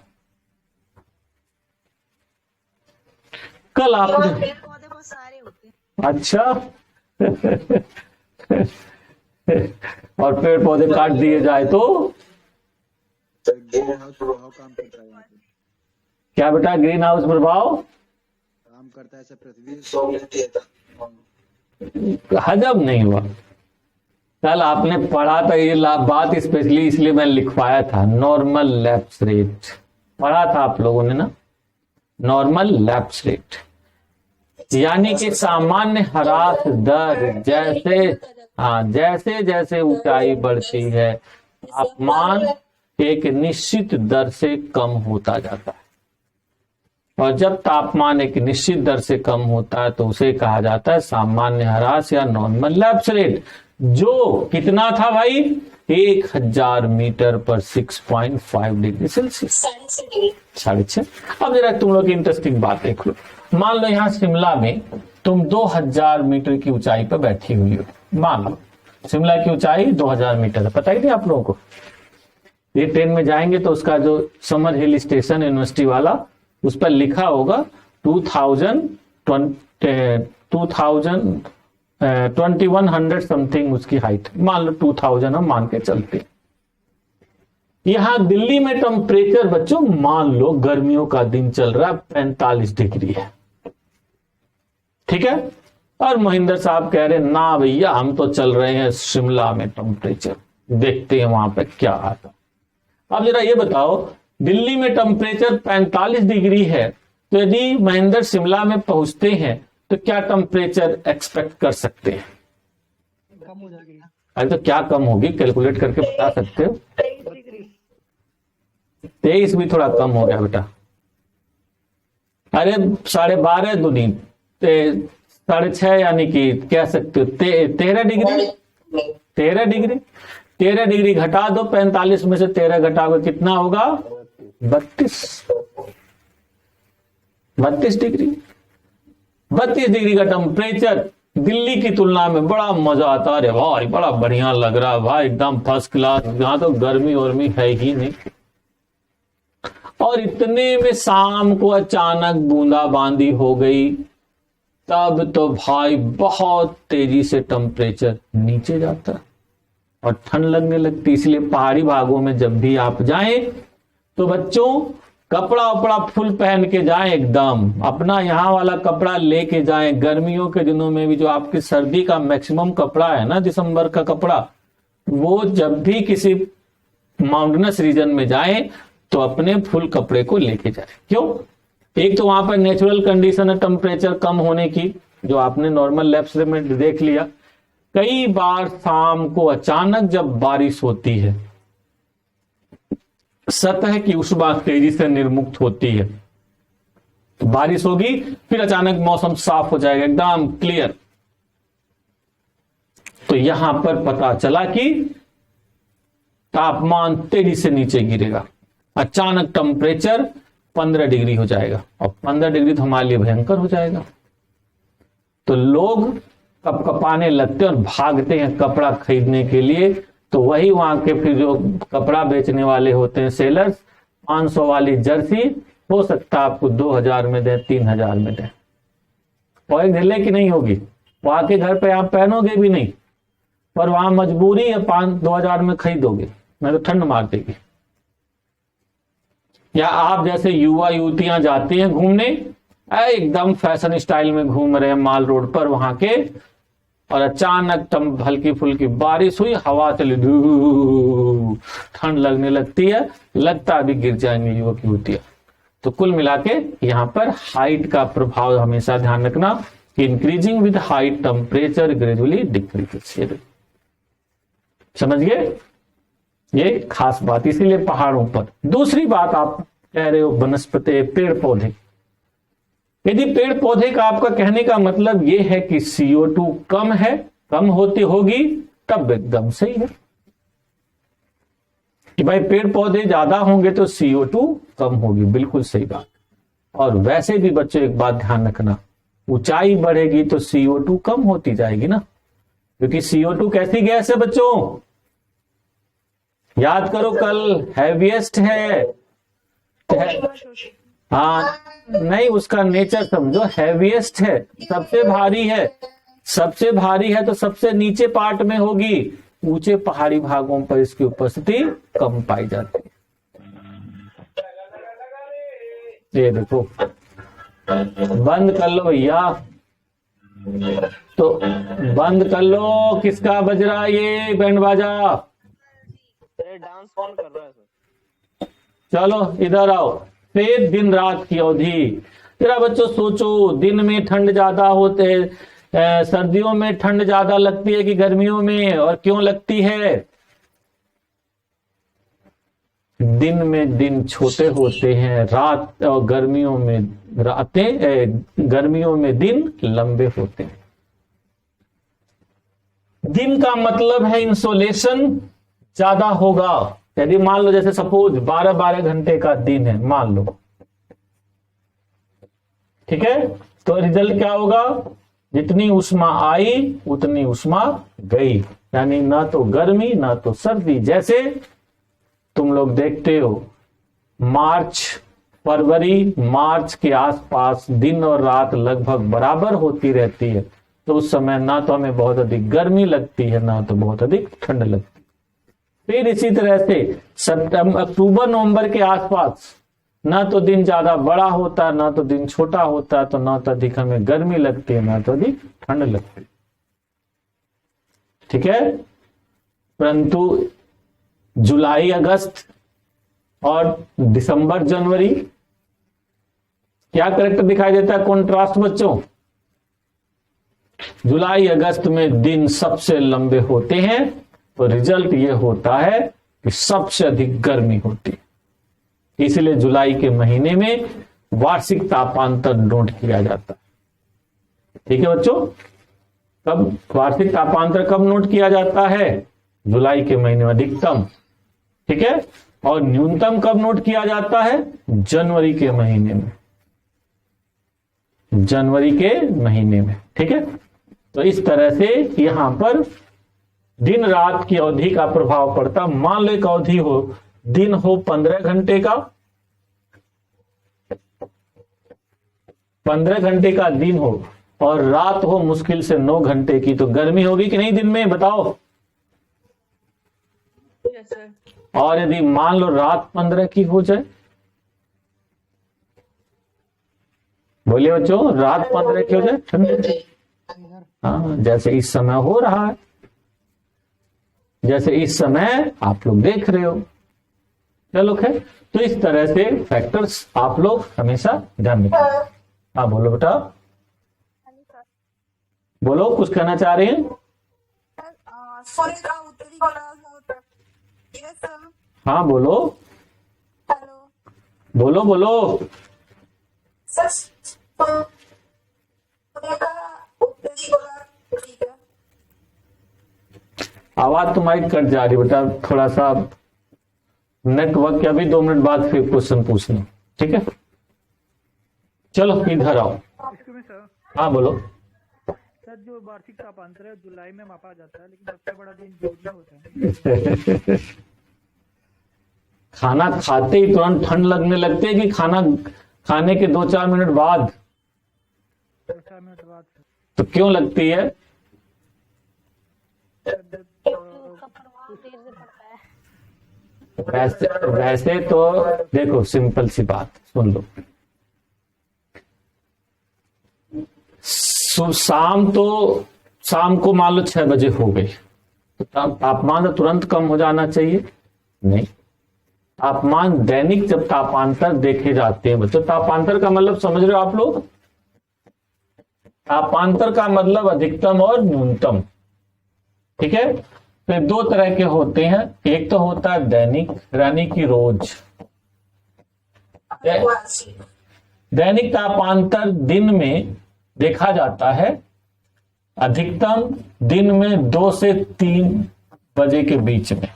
कल आपने,
पेड़ पौधे बहुत सारे होते हैं।
अच्छा और पेड़ पौधे काट दिए जाए तो
ग्रीन हाउस प्रभाव काम करता है यहाँ पे।
क्या बेटा, ग्रीन हाउस प्रभाव
काम करता है, ऐसे पृथ्वी सो लेती है।
हजम नहीं हुआ। कल आपने पढ़ा था ये बात, स्पेशली इसलिए मैं लिखवाया था, नॉर्मल लैप्स रेट पढ़ा था आप लोगों ने ना, नॉर्मल लैप्स रेट, यानी कि सामान्य ह्रास दर। जैसे जैसे जैसे ऊंचाई बढ़ती है तापमान एक निश्चित दर से कम होता जाता है, और जब तापमान एक निश्चित दर से कम होता है तो उसे कहा जाता है सामान्य ह्रास या नॉर्मल लैप्स रेट, जो कितना था भाई, 1000 मीटर पर 6.5 डिग्री सेल्सियस, 6.5। अब जरा तुम लोग की इंटरेस्टिंग बात देख लो। मान लो यहां शिमला में तुम 2000 मीटर की ऊंचाई पर बैठी हुई हो, मान लो शिमला की ऊंचाई 2000 मीटर है, पता ही नहीं आप लोगों को। ये ट्रेन में जाएंगे तो उसका जो समर हिल स्टेशन यूनिवर्सिटी वाला, उस पर लिखा होगा 2100 समथिंग उसकी हाइट, मान लो 2000 हम मान के चलते। यहां दिल्ली में टेम्परेचर बच्चों मान लो गर्मियों का दिन चल रहा है 45 डिग्री है, ठीक है, और महेंद्र साहब कह रहे ना भैया हम तो चल रहे हैं शिमला में टेम्परेचर, देखते हैं वहां पे क्या आता। अब जरा ये बताओ, दिल्ली में टेम्परेचर 45 डिग्री है, तो यदि महेंद्र शिमला में पहुंचते हैं तो क्या टेम्परेचर एक्सपेक्ट कर सकते हैं।
कम हो जाएगी।
अरे तो क्या कम होगी, कैलकुलेट करके बता सकते हो।
23 डिग्री।
23 भी थोड़ा कम हो गया बेटा। अरे 12.5 दूनी 6.5, यानी कि कह सकते हो 13 डिग्री। 13 डिग्री घटा दो, 45 में से 13 घटाओगे कितना होगा, 32 डिग्री। 32 डिग्री का टेम्परेचर दिल्ली की तुलना में बड़ा मजा आता है। अरे भाई बड़ा बढ़िया लग रहा है भाई, एकदम फर्स्ट क्लास, यहां तो गर्मी वर्मी है ही नहीं। और इतने में शाम को अचानक बूंदाबांदी हो गई, तब तो भाई बहुत तेजी से टेम्परेचर नीचे जाता है और ठंड लगने लगती। इसलिए पहाड़ी भागों में जब भी आप जाएं तो बच्चों कपड़ा वपड़ा फुल पहन के जाएं, एकदम अपना यहाँ वाला कपड़ा लेके जाएं। गर्मियों के दिनों में भी जो आपकी सर्दी का मैक्सिमम कपड़ा है ना, दिसंबर का कपड़ा, वो जब भी किसी माउंटेनस रीजन में जाएं तो अपने फुल कपड़े को लेके जाएं। क्यों? एक तो वहां पर नेचुरल कंडीशन है टेम्परेचर कम होने की, जो आपने नॉर्मल लैब्स में देख लिया। कई बार शाम को अचानक जब बारिश होती है, सतह की उष्मा तेजी से निर्मुक्त होती है, तो बारिश होगी, फिर अचानक मौसम साफ हो जाएगा, एकदम क्लियर। तो यहां पर पता चला कि तापमान तेजी से नीचे गिरेगा, अचानक टेम्परेचर 15 डिग्री हो जाएगा, और 15 डिग्री तो हमारे लिए भयंकर हो जाएगा। तो लोग कपकपाने लगते हैं और भागते हैं कपड़ा खरीदने के लिए। तो वही वहां के फिर जो कपड़ा बेचने वाले होते हैं सेलर्स, 500 वाली जर्सी हो सकता है आपको 2000 में दें, 3000 में दें, और ढिले की नहीं होगी, वहां के घर पे आप पहनोगे भी नहीं, पर वहां मजबूरी है 2000 में खरीदोगे, नहीं तो ठंड मार देगी। या आप जैसे युवा युवतियां जाती हैं घूमने, एकदम फैशन स्टाइल में घूम रहे हैं माल रोड पर वहां के, और अचानक हल्की फुल्की बारिश हुई, हवा चली, ठंड लगने लगती है, लगता अभी गिर जाएंगे युवक युवतियां। तो कुल मिला के यहाँ पर हाइट का प्रभाव हमेशा ध्यान रखना कि increasing with height temperature gradually decreases. समझ गए? ये खास बात, इसीलिए पहाड़ों पर। दूसरी बात आप कह रहे हो वनस्पति, पेड़ पौधे। यदि पेड़ पौधे का आपका कहने का मतलब यह है कि CO2 कम है, कम होती होगी, तब एकदम सही है कि भाई पेड़ पौधे ज्यादा होंगे तो CO2 कम होगी, बिल्कुल सही बात। और वैसे भी बच्चों एक बात ध्यान रखना, ऊंचाई बढ़ेगी तो CO2 कम होती जाएगी ना, क्योंकि CO2 कैसी गैस है बच्चों? याद करो, कल हैवीएस्ट है। हाँ, नहीं, उसका नेचर समझो, हैवीएस्ट है, सबसे भारी है। सबसे भारी है तो सबसे नीचे पार्ट में होगी, ऊंचे पहाड़ी भागों पर इसकी उपस्थिति कम पाई जाती है। ये देखो, बंद कर लो भैया, तो बंद कर लो। किसका बज रहा है ये बैंड बाजा?
डांस कौन कर रहा है सर?
चलो इधर आओ। फिर दिन रात की अवधि, जरा बच्चों सोचो, दिन में ठंड ज्यादा होते है, सर्दियों में ठंड ज्यादा लगती है कि गर्मियों में, और क्यों लगती है? दिन में दिन छोटे होते हैं, रात, और गर्मियों में रातें, गर्मियों में दिन लंबे होते हैं। दिन का मतलब है इंसोलेशन ज्यादा होगा। यदि मान लो जैसे सपोज 12-12 घंटे का दिन है, मान लो, ठीक है, तो रिजल्ट क्या होगा? जितनी उष्मा आई उतनी उष्मा गई, यानी ना तो गर्मी ना तो सर्दी। जैसे तुम लोग देखते हो फरवरी मार्च के आसपास दिन और रात लगभग बराबर होती रहती है, तो उस समय ना तो हमें बहुत अधिक गर्मी लगती है ना तो बहुत अधिक ठंड लगती है। फिर इसी तरह से अक्टूबर नवंबर के आसपास ना तो दिन ज्यादा बड़ा होता ना तो दिन छोटा होता, तो ना तो अधिक हमें गर्मी लगती है ना तो अधिक ठंड लगती है, ठीक है। परंतु जुलाई अगस्त और दिसंबर जनवरी क्या करेक्टर दिखाई देता है? कॉन्ट्रास्ट बच्चों, जुलाई अगस्त में दिन सबसे लंबे होते हैं, तो रिजल्ट ये होता है कि सबसे अधिक गर्मी होती है। इसलिए जुलाई के महीने में वार्षिक तापांतर नोट किया जाता है, ठीक है बच्चों। कब वार्षिक तापांतर कब नोट किया जाता है? जुलाई के महीने में अधिकतम, ठीक है। और न्यूनतम कब नोट किया जाता है? जनवरी के महीने में, जनवरी के महीने में, ठीक है। तो इस तरह से यहां पर दिन रात की अवधि का प्रभाव पड़ता। मान लो एक अवधि हो, दिन हो 15 घंटे का, 15 घंटे का दिन हो, और रात हो मुश्किल से 9 घंटे की, तो गर्मी होगी कि नहीं दिन में, बताओ।
Yes sir.
और यदि मान लो रात 15 की हो जाए, बोलिए बच्चों, रात 15 की हो जाए ठंडी। हाँ, जैसे इस समय हो रहा है, जैसे इस समय आप लोग देख रहे हो। चलो खैर, तो इस तरह से फैक्टर्स आप लोग हमेशा ध्यान में रखें। हाँ बोलो बेटा, बोलो, कुछ कहना चाह रहे हैं?
सूर्य का उत्तरी गोलार्ध होता है। Yes sir.
हाँ बोलो,
हेलो
बोलो बोलो।
सर, सूर्य का उत्तरी गोलार्ध ठीक है।
आवाज तुम्हारी कट जा रही बेटा, थोड़ा सा नेटवर्क के, अभी 2 मिनट बाद फिर क्वेश्चन पूछना, ठीक है। चलो इधर आओ।
इसमें सर
हाँ बोलो।
सर जो वार्षिक तापांतर है जुलाई में मापा जाता है, लेकिन सबसे बड़ा दिन जून में होता है।
खाना खाते ही तुरंत ठंड लगने लगती है कि खाना खाने के 2-4 मिनट बाद?
4 मिनट बाद सर।
तो क्यों लगती है? वैसे तो देखो, सिंपल सी बात सुन लो। शाम को मान लो 6 बजे हो गई, तो तापमान तो तुरंत कम हो जाना चाहिए? नहीं। तापमान दैनिक जब तापांतर देखे जाते हैं बच्चों, तापांतर का मतलब समझ रहे हो आप लोग? तापांतर का मतलब अधिकतम और न्यूनतम, ठीक है। तो 2 तरह के होते हैं, एक तो होता है दैनिक, यानी कि रोज। दैनिक तापांतर दिन में देखा जाता है, अधिकतम दिन में 2 से 3 बजे के बीच में,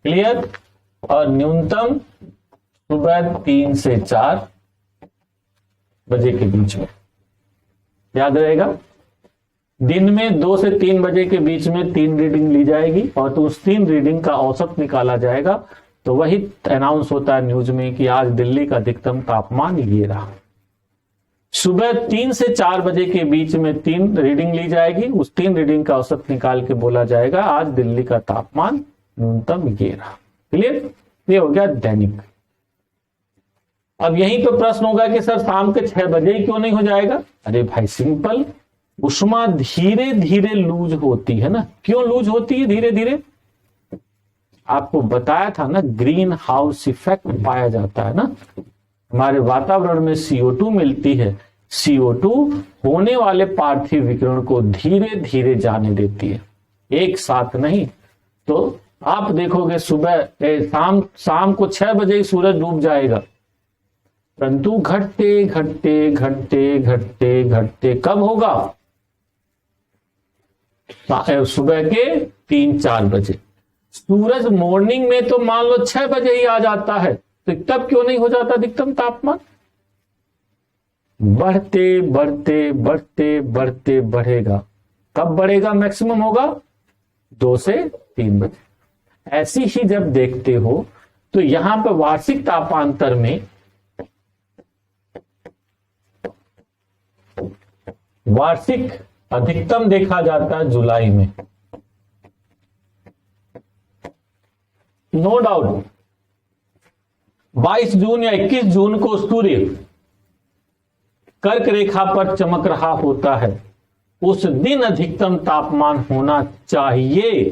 क्लियर। और न्यूनतम सुबह 3 से 4 बजे के बीच में, याद रहेगा। दिन में 2 से 3 बजे के बीच में 3 रीडिंग ली जाएगी, और तो उस 3 रीडिंग का औसत निकाला जाएगा, तो वही अनाउंस होता है न्यूज में कि आज दिल्ली का अधिकतम तापमान ये रहा। सुबह 3 से 4 बजे के बीच में 3 रीडिंग ली जाएगी, उस 3 रीडिंग का औसत निकाल के बोला जाएगा आज दिल्ली का तापमान न्यूनतम ये रहा। क्लियर? ये हो गया दैनिक। अब यहीं पे प्रश्न होगा कि सर शाम के 6 बजे ही क्यों नहीं हो जाएगा? अरे भाई सिंपल, उष्मा धीरे धीरे लूज होती है ना। क्यों लूज होती है धीरे धीरे? आपको बताया था ना, ग्रीन हाउस इफेक्ट पाया जाता है ना। हमारे वातावरण में CO2 मिलती है, CO2 होने वाले पार्थिव विकिरण को धीरे धीरे जाने देती है, एक साथ नहीं। तो आप देखोगे सुबह शाम को 6 बजे ही सूरज डूब जाएगा, परंतु घटते घटते घटते घटते घटते कब होगा? सुबह के 3-4 बजे। सूरज मॉर्निंग में तो मान लो 6 बजे ही आ जाता है, तो तब क्यों नहीं हो जाता अधिकतम तापमान? बढ़ते बढ़ते बढ़ते बढ़ते बढ़ेगा। कब बढ़ेगा? मैक्सिमम होगा 2 से 3 बजे। ऐसी ही जब देखते हो तो यहां पर वार्षिक तापांतर में वार्षिक अधिकतम देखा जाता है जुलाई में, नो डाउट। 22 जून या 21 जून को सूर्य कर्क रेखा पर चमक रहा होता है, उस दिन अधिकतम तापमान होना चाहिए,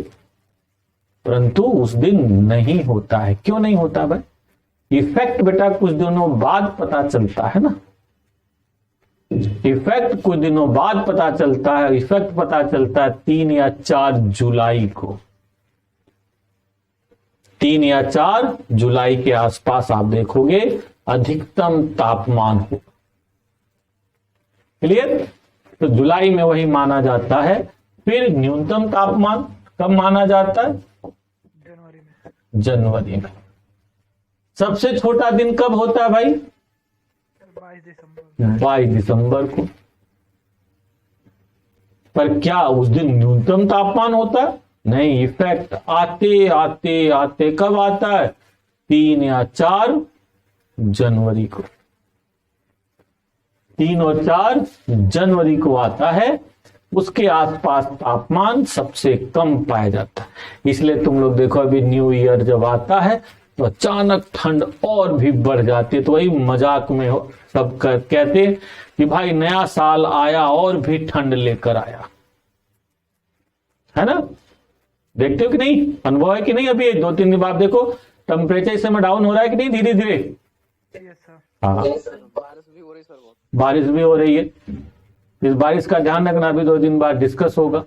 परंतु उस दिन नहीं होता है। क्यों नहीं होता भाई? इफेक्ट बेटा कुछ दिनों बाद पता चलता है ना। इफेक्ट कुछ दिनों बाद पता चलता है। इफेक्ट पता चलता है 3 या 4 जुलाई को। 3 या 4 जुलाई के आसपास आप देखोगे अधिकतम तापमान हो। क्लियर? तो जुलाई में वही माना जाता है। फिर न्यूनतम तापमान कब माना जाता है?
जनवरी में।
जनवरी में। सबसे छोटा दिन कब होता है भाई?
22 दिसंबर।
22 दिसंबर को। पर क्या उस दिन न्यूनतम तापमान होता है? नहीं। इफेक्ट आते आते आते कब आता है? 3 या 4 जनवरी को। 3 और 4 जनवरी को आता है, उसके आसपास तापमान सबसे कम पाया जाता है। इसलिए तुम लोग देखो अभी न्यू ईयर जब आता है तो अचानक ठंड और भी बढ़ जाती है। तो वही मजाक में सब कहते हैं कि भाई नया साल आया और भी ठंड लेकर आया, है ना। देखते हो कि नहीं, अनुभव है कि नहीं। अभी 2-3 दिन बाद देखो टेम्परेचर इस समय डाउन हो रहा है कि नहीं, धीरे धीरे।
Yes sir.
हाँ,
बारिश भी हो रही सर बहुत।
बारिश भी हो रही है। इस बारिश का ध्यान रखना, अभी 2 दिन बाद डिस्कस होगा।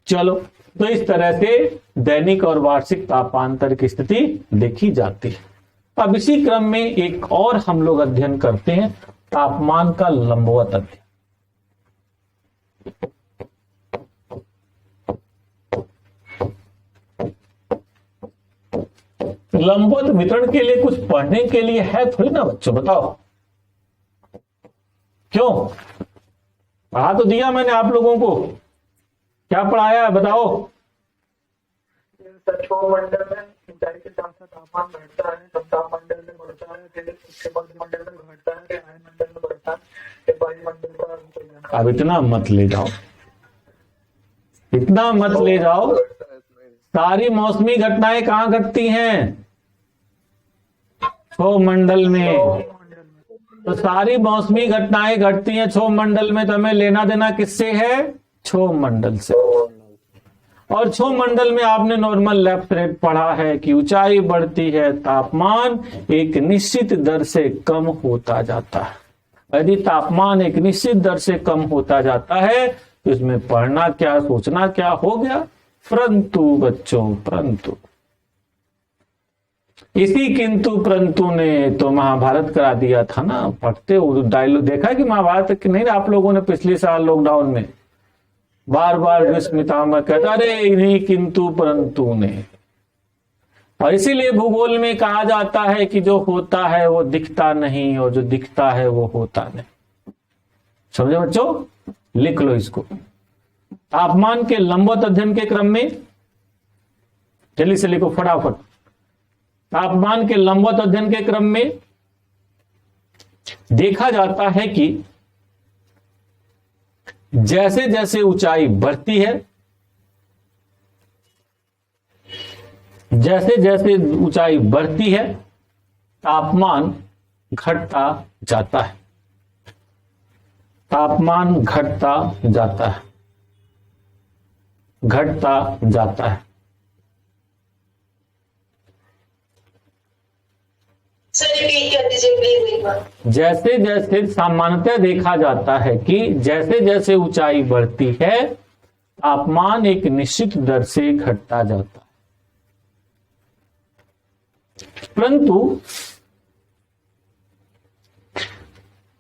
चलो, तो इस तरह से दैनिक और वार्षिक तापांतर की स्थिति देखी जाती है। अब इसी क्रम में एक और हम लोग अध्ययन करते हैं, तापमान का लंबवत अध्ययन। लंबवत वितरण के लिए कुछ पढ़ने के लिए है थोड़ी ना बच्चों, बताओ क्यों? पढ़ा तो दिया मैंने आप लोगों को, क्या पढ़ाया है बताओ।
मंडल में ऊंचाई के साथ साथ तापमान बढ़ता है, तब तापमंडल में बढ़ता है, फिर उसके बाद मंडल में घटता है, फिर वायुमंडल में बढ़ता है, फिर वायुमंडल का।
अब इतना मत ले जाओ, इतना मत ले जाओ। सारी मौसमी घटनाएं कहां घटती हैं? क्षोभ मंडल में। तो सारी मौसमी घटनाएं घटती हैं क्षोभ मंडल में, तो हमें लेना देना किससे है? क्षोभ मंडल से। और क्षोभ मंडल में आपने नॉर्मल लेफ्ट रेट पढ़ा है कि ऊंचाई बढ़ती है, तापमान एक निश्चित दर से कम होता जाता है। यदि तापमान एक निश्चित दर से कम होता जाता है तो इसमें पढ़ना क्या, सोचना क्या, हो गया। परंतु बच्चों, परंतु इसी किंतु परंतु ने तो महाभारत करा दिया था ना। पढ़ते हो डायलॉग देखा कि महाभारत कि नहीं आप लोगों ने पिछले साल लॉकडाउन में बार बार विस्मिता में कहता, अरे इन्हीं किंतु परंतु ने। और इसीलिए भूगोल में कहा जाता है कि जो होता है वो दिखता नहीं और जो दिखता है वो होता नहीं। समझे बच्चों, लिख लो इसको। तापमान के लंबवत अध्ययन के क्रम में जल्दी से लिखो फटाफट। तापमान के लंबवत अध्ययन के क्रम में देखा जाता है कि जैसे जैसे ऊंचाई बढ़ती है, जैसे जैसे ऊंचाई बढ़ती है तापमान घटता जाता है, तापमान घटता जाता है, घटता जाता है।
सर रिपीट कर दीजिए प्लीज एक बार।
जैसे जैसे सामान्यतः देखा जाता है कि जैसे जैसे ऊंचाई बढ़ती है तापमान एक निश्चित दर से घटता जाता है।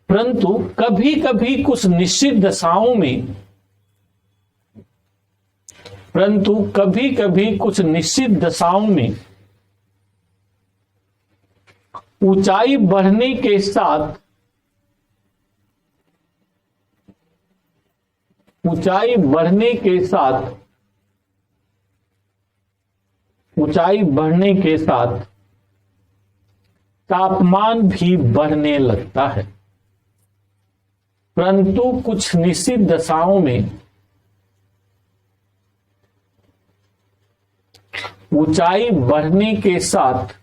परंतु कभी कभी कुछ निश्चित दशाओं में, परंतु कभी कभी कुछ निश्चित दशाओं में ऊंचाई बढ़ने के साथ, ऊंचाई बढ़ने के साथ, ऊंचाई बढ़ने के साथ तापमान भी बढ़ने लगता है। परंतु कुछ निश्चित दशाओं में ऊंचाई बढ़ने के साथ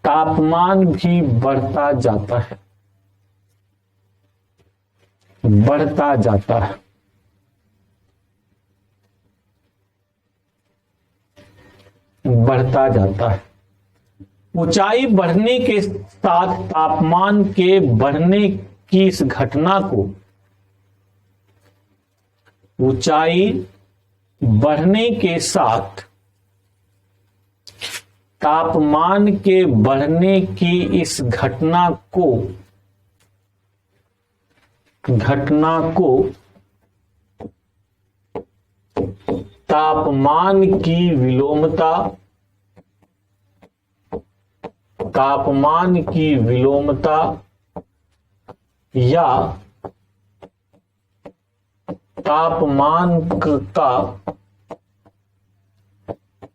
तापमान भी बढ़ता जाता है, बढ़ता जाता है, बढ़ता जाता है। ऊंचाई बढ़ने के साथ तापमान के बढ़ने की इस घटना को, ऊंचाई बढ़ने के साथ तापमान के बढ़ने की इस घटना को तापमान की विलोमता, तापमान की विलोमता या तापमान का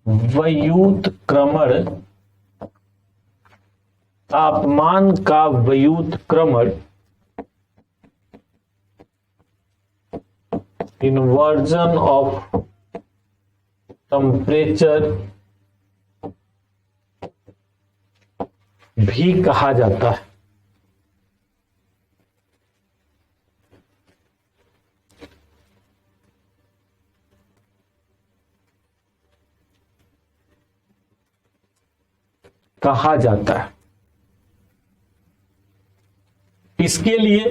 व्युत्क्रमण तापमान का व्युत्क्रमण इन्वर्जन ऑफ टेम्परेचर भी कहा जाता है। कहा जाता है। इसके लिए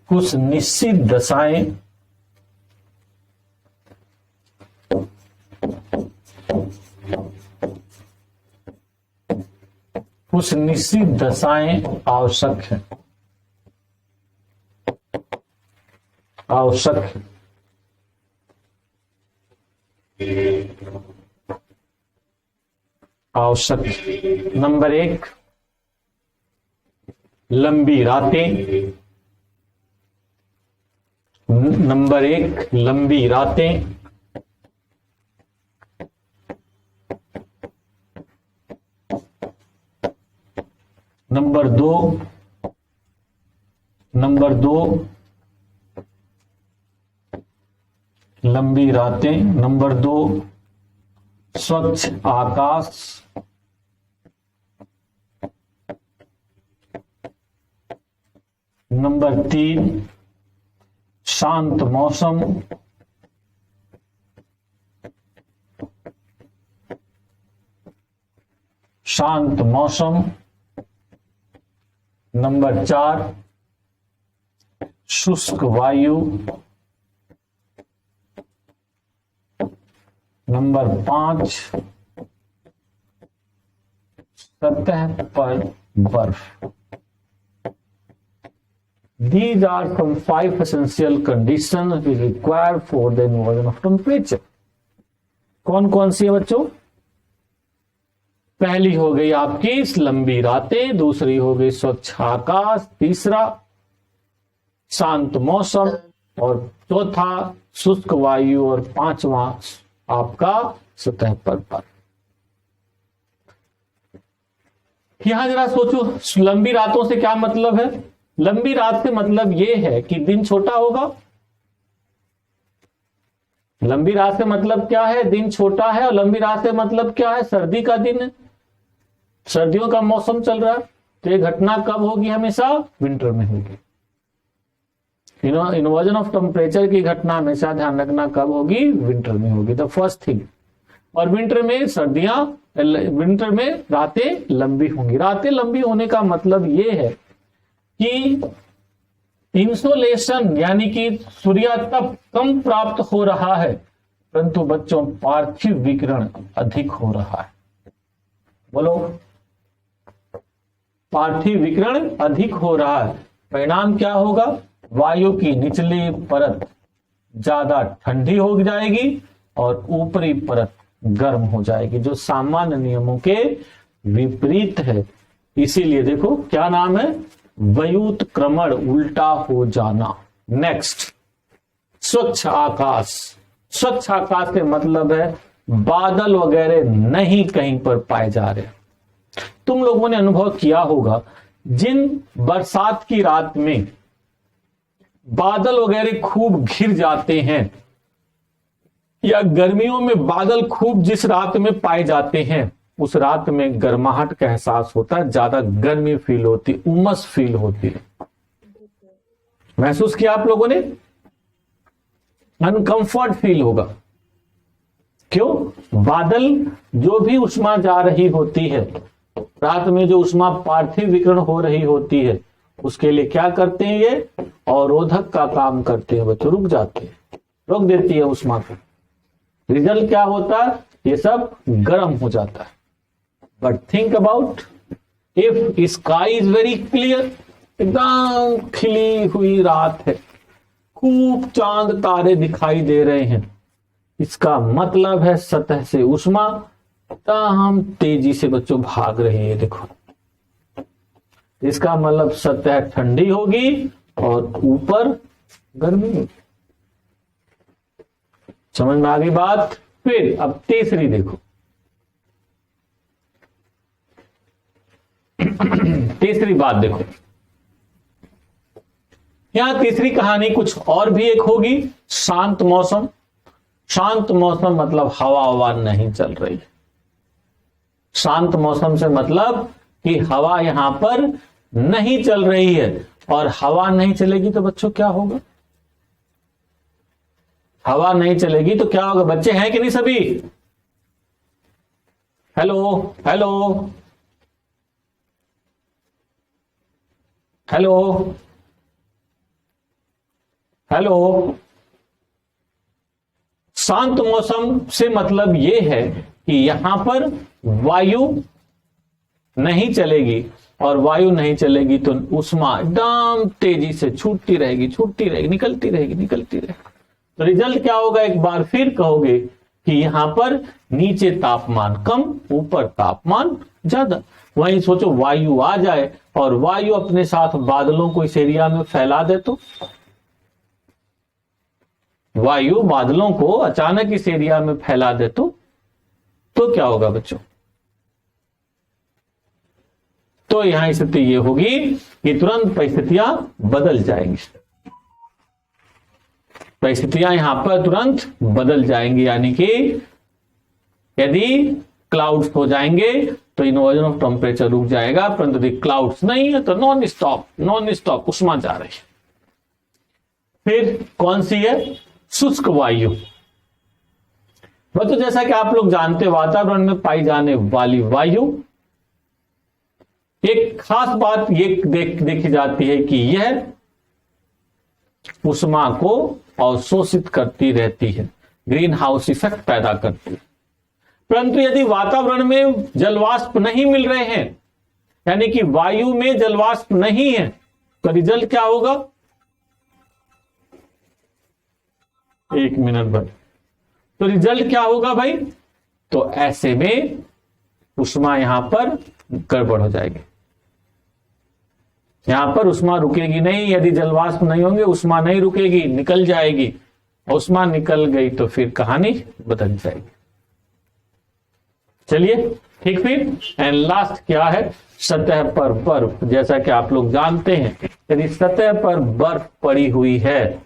कुछ निश्चित दशाएं आवश्यक है। नंबर 1, लंबी रातें। नंबर 1, लंबी रातें। नंबर 2 लंबी रातें। नंबर 2, स्वच्छ आकाश। नंबर 3, शांत मौसम। नंबर 4, शुष्क वायु। नंबर 5, सतह पर बर्फ। These are some 5 essential conditions we require for the inversion of temperature. कौन कौन सी है बच्चों? पहली हो गई आपकी लंबी रातें, दूसरी हो गई स्वच्छ आकाश, तीसरा शांत मौसम, और चौथा शुष्क वायु, और पांचवा आपका सतह पर बर्फ। यहां जरा सोचो, लंबी रातों से क्या मतलब है? लंबी रात से मतलब यह है कि दिन छोटा होगा। लंबी रात से मतलब क्या है? दिन छोटा है। और लंबी रात से मतलब क्या है? सर्दी का दिन है, सर्दियों का मौसम चल रहा है। तो ये घटना कब होगी? हमेशा विंटर में होगी। इन्वर्जन ऑफ टेम्परेचर की घटना हमेशा ध्यान रखना कब होगी? विंटर में होगी, द फर्स्ट थिंग। और विंटर में रातें लंबी होंगी। रातें लंबी होने का मतलब ये है कि इंसोलेशन यानी कि सूर्यातप कम प्राप्त हो रहा है, परंतु बच्चों पार्थिव विकिरण अधिक हो रहा है। बोलो, पार्थिव विकिरण अधिक हो रहा है। परिणाम क्या होगा? वायु की निचली परत ज्यादा ठंडी हो जाएगी और ऊपरी परत गर्म हो जाएगी, जो सामान्य नियमों के विपरीत है। इसीलिए देखो क्या नाम है? व्युत्क्रमण, उल्टा हो जाना। नेक्स्ट, स्वच्छ आकाश। स्वच्छ आकाश से मतलब है बादल वगैरह नहीं कहीं पर पाए जा रहे। तुम लोगों ने अनुभव किया होगा, जिन बरसात की रात में बादल वगैरह खूब घिर जाते हैं, या गर्मियों में बादल खूब जिस रात में पाए जाते हैं, उस रात में गर्माहट का एहसास होता है, ज्यादा गर्मी फील होती, उमस फील होती है। महसूस किया आप लोगों ने? अनकंफर्ट फील होगा। क्यों? बादल जो भी उष्मा जा रही होती है, रात में जो उष्मा पार्थिव विकिरण हो रही होती है, उसके लिए क्या करते हैं? ये अवरोधक का काम करते हैं, बच्चों रुक जाते हैं, रोक देती है उष्मा को। रिजल्ट क्या होता है? ये सब गर्म हो जाता है। But think about, if sky is very clear, एकदम खिली हुई रात है, खूब चांद तारे दिखाई दे रहे हैं, इसका मतलब है सतह से उष्मा हम तेजी से बच्चों भाग रही है। देखो, इसका मतलब सतह ठंडी होगी और ऊपर गर्मी होगी। समझ में आ गई बात। फिर अब तीसरी देखो, तीसरी बात देखो, यहां तीसरी कहानी कुछ और भी एक होगी, शांत मौसम। शांत मौसम मतलब हवा हवा नहीं चल रही। शांत मौसम से मतलब कि हवा यहां पर नहीं चल रही है, और हवा नहीं चलेगी तो बच्चों क्या होगा? हवा नहीं चलेगी तो क्या होगा? बच्चे हैं कि नहीं सभी? Hello hello hello hello. शांत मौसम से मतलब यह है कि यहां पर वायु नहीं चलेगी, और वायु नहीं चलेगी तो उष्मा एकदम तेजी से छूटती रहेगी, छूटती रहेगी, निकलती रहेगी, निकलती रहेगी। तो रिजल्ट क्या होगा? एक बार फिर कहोगे कि यहां पर नीचे तापमान कम, ऊपर तापमान ज्यादा। वहीं सोचो वायु आ जाए और वायु अपने साथ बादलों को इस एरिया में फैला दे तो, वायु बादलों को अचानक इस एरिया में फैला दे तो क्या होगा बच्चों? तो यहां स्थिति यह होगी कि तुरंत परिस्थितियां बदल जाएंगी, परिस्थितियां यहां पर तुरंत बदल जाएंगी। यानी कि यदि क्लाउड्स हो जाएंगे तो इन्वर्जन ऑफ टेम्परेचर रुक जाएगा, परंतु यदि क्लाउड्स नहीं है तो नॉन स्टॉप उष्मा जा रही है। फिर कौन सी है? शुष्क वायु। तो जैसा कि आप लोग जानते हैं, वातावरण में पाई जाने वाली वायु, एक खास बात ये देखी जाती है कि यह उष्मा को अवशोषित करती रहती है, ग्रीन हाउस इफेक्ट पैदा करती है। परंतु यदि वातावरण में जलवाष्प नहीं मिल रहे हैं, यानी कि वायु में जलवाष्प नहीं है, तो रिजल्ट क्या होगा? एक मिनट भाई, तो रिजल्ट क्या होगा भाई? तो ऐसे में उष्मा यहां पर गड़बड़ हो जाएगी, यहां पर उष्मा रुकेगी नहीं। यदि जलवाष्प नहीं होंगे उष्मा नहीं रुकेगी, निकल जाएगी। उष्मा निकल गई तो फिर कहानी बदल जाएगी। चलिए ठीक। फिर एंड लास्ट क्या है? सतह पर बर्फ। जैसा कि आप लोग जानते हैं, यदि सतह पर बर्फ पड़ी हुई है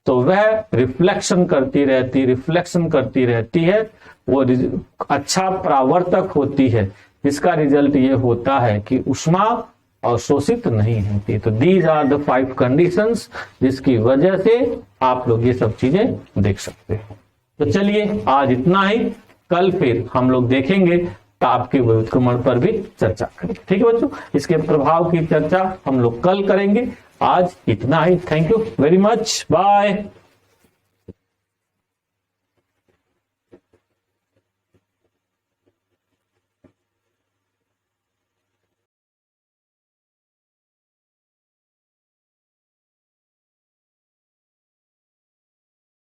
तो वह रिफ्लेक्शन करती रहती है, वो अच्छा परावर्तक होती है, जिसका रिजल्ट ये होता है कि उष्मा अवशोषित नहीं होती। तो दीज आर द 5 कंडीशंस जिसकी वजह से आप लोग ये सब चीजें देख सकते हैं। तो चलिए आज इतना ही, कल फिर हम लोग देखेंगे ताप के व्युत्क्रमण पर भी चर्चा करेंगे। ठीक है बच्चों, इसके प्रभाव की चर्चा हम लोग कल करेंगे। आज इतना ही। Thank you very much, bye.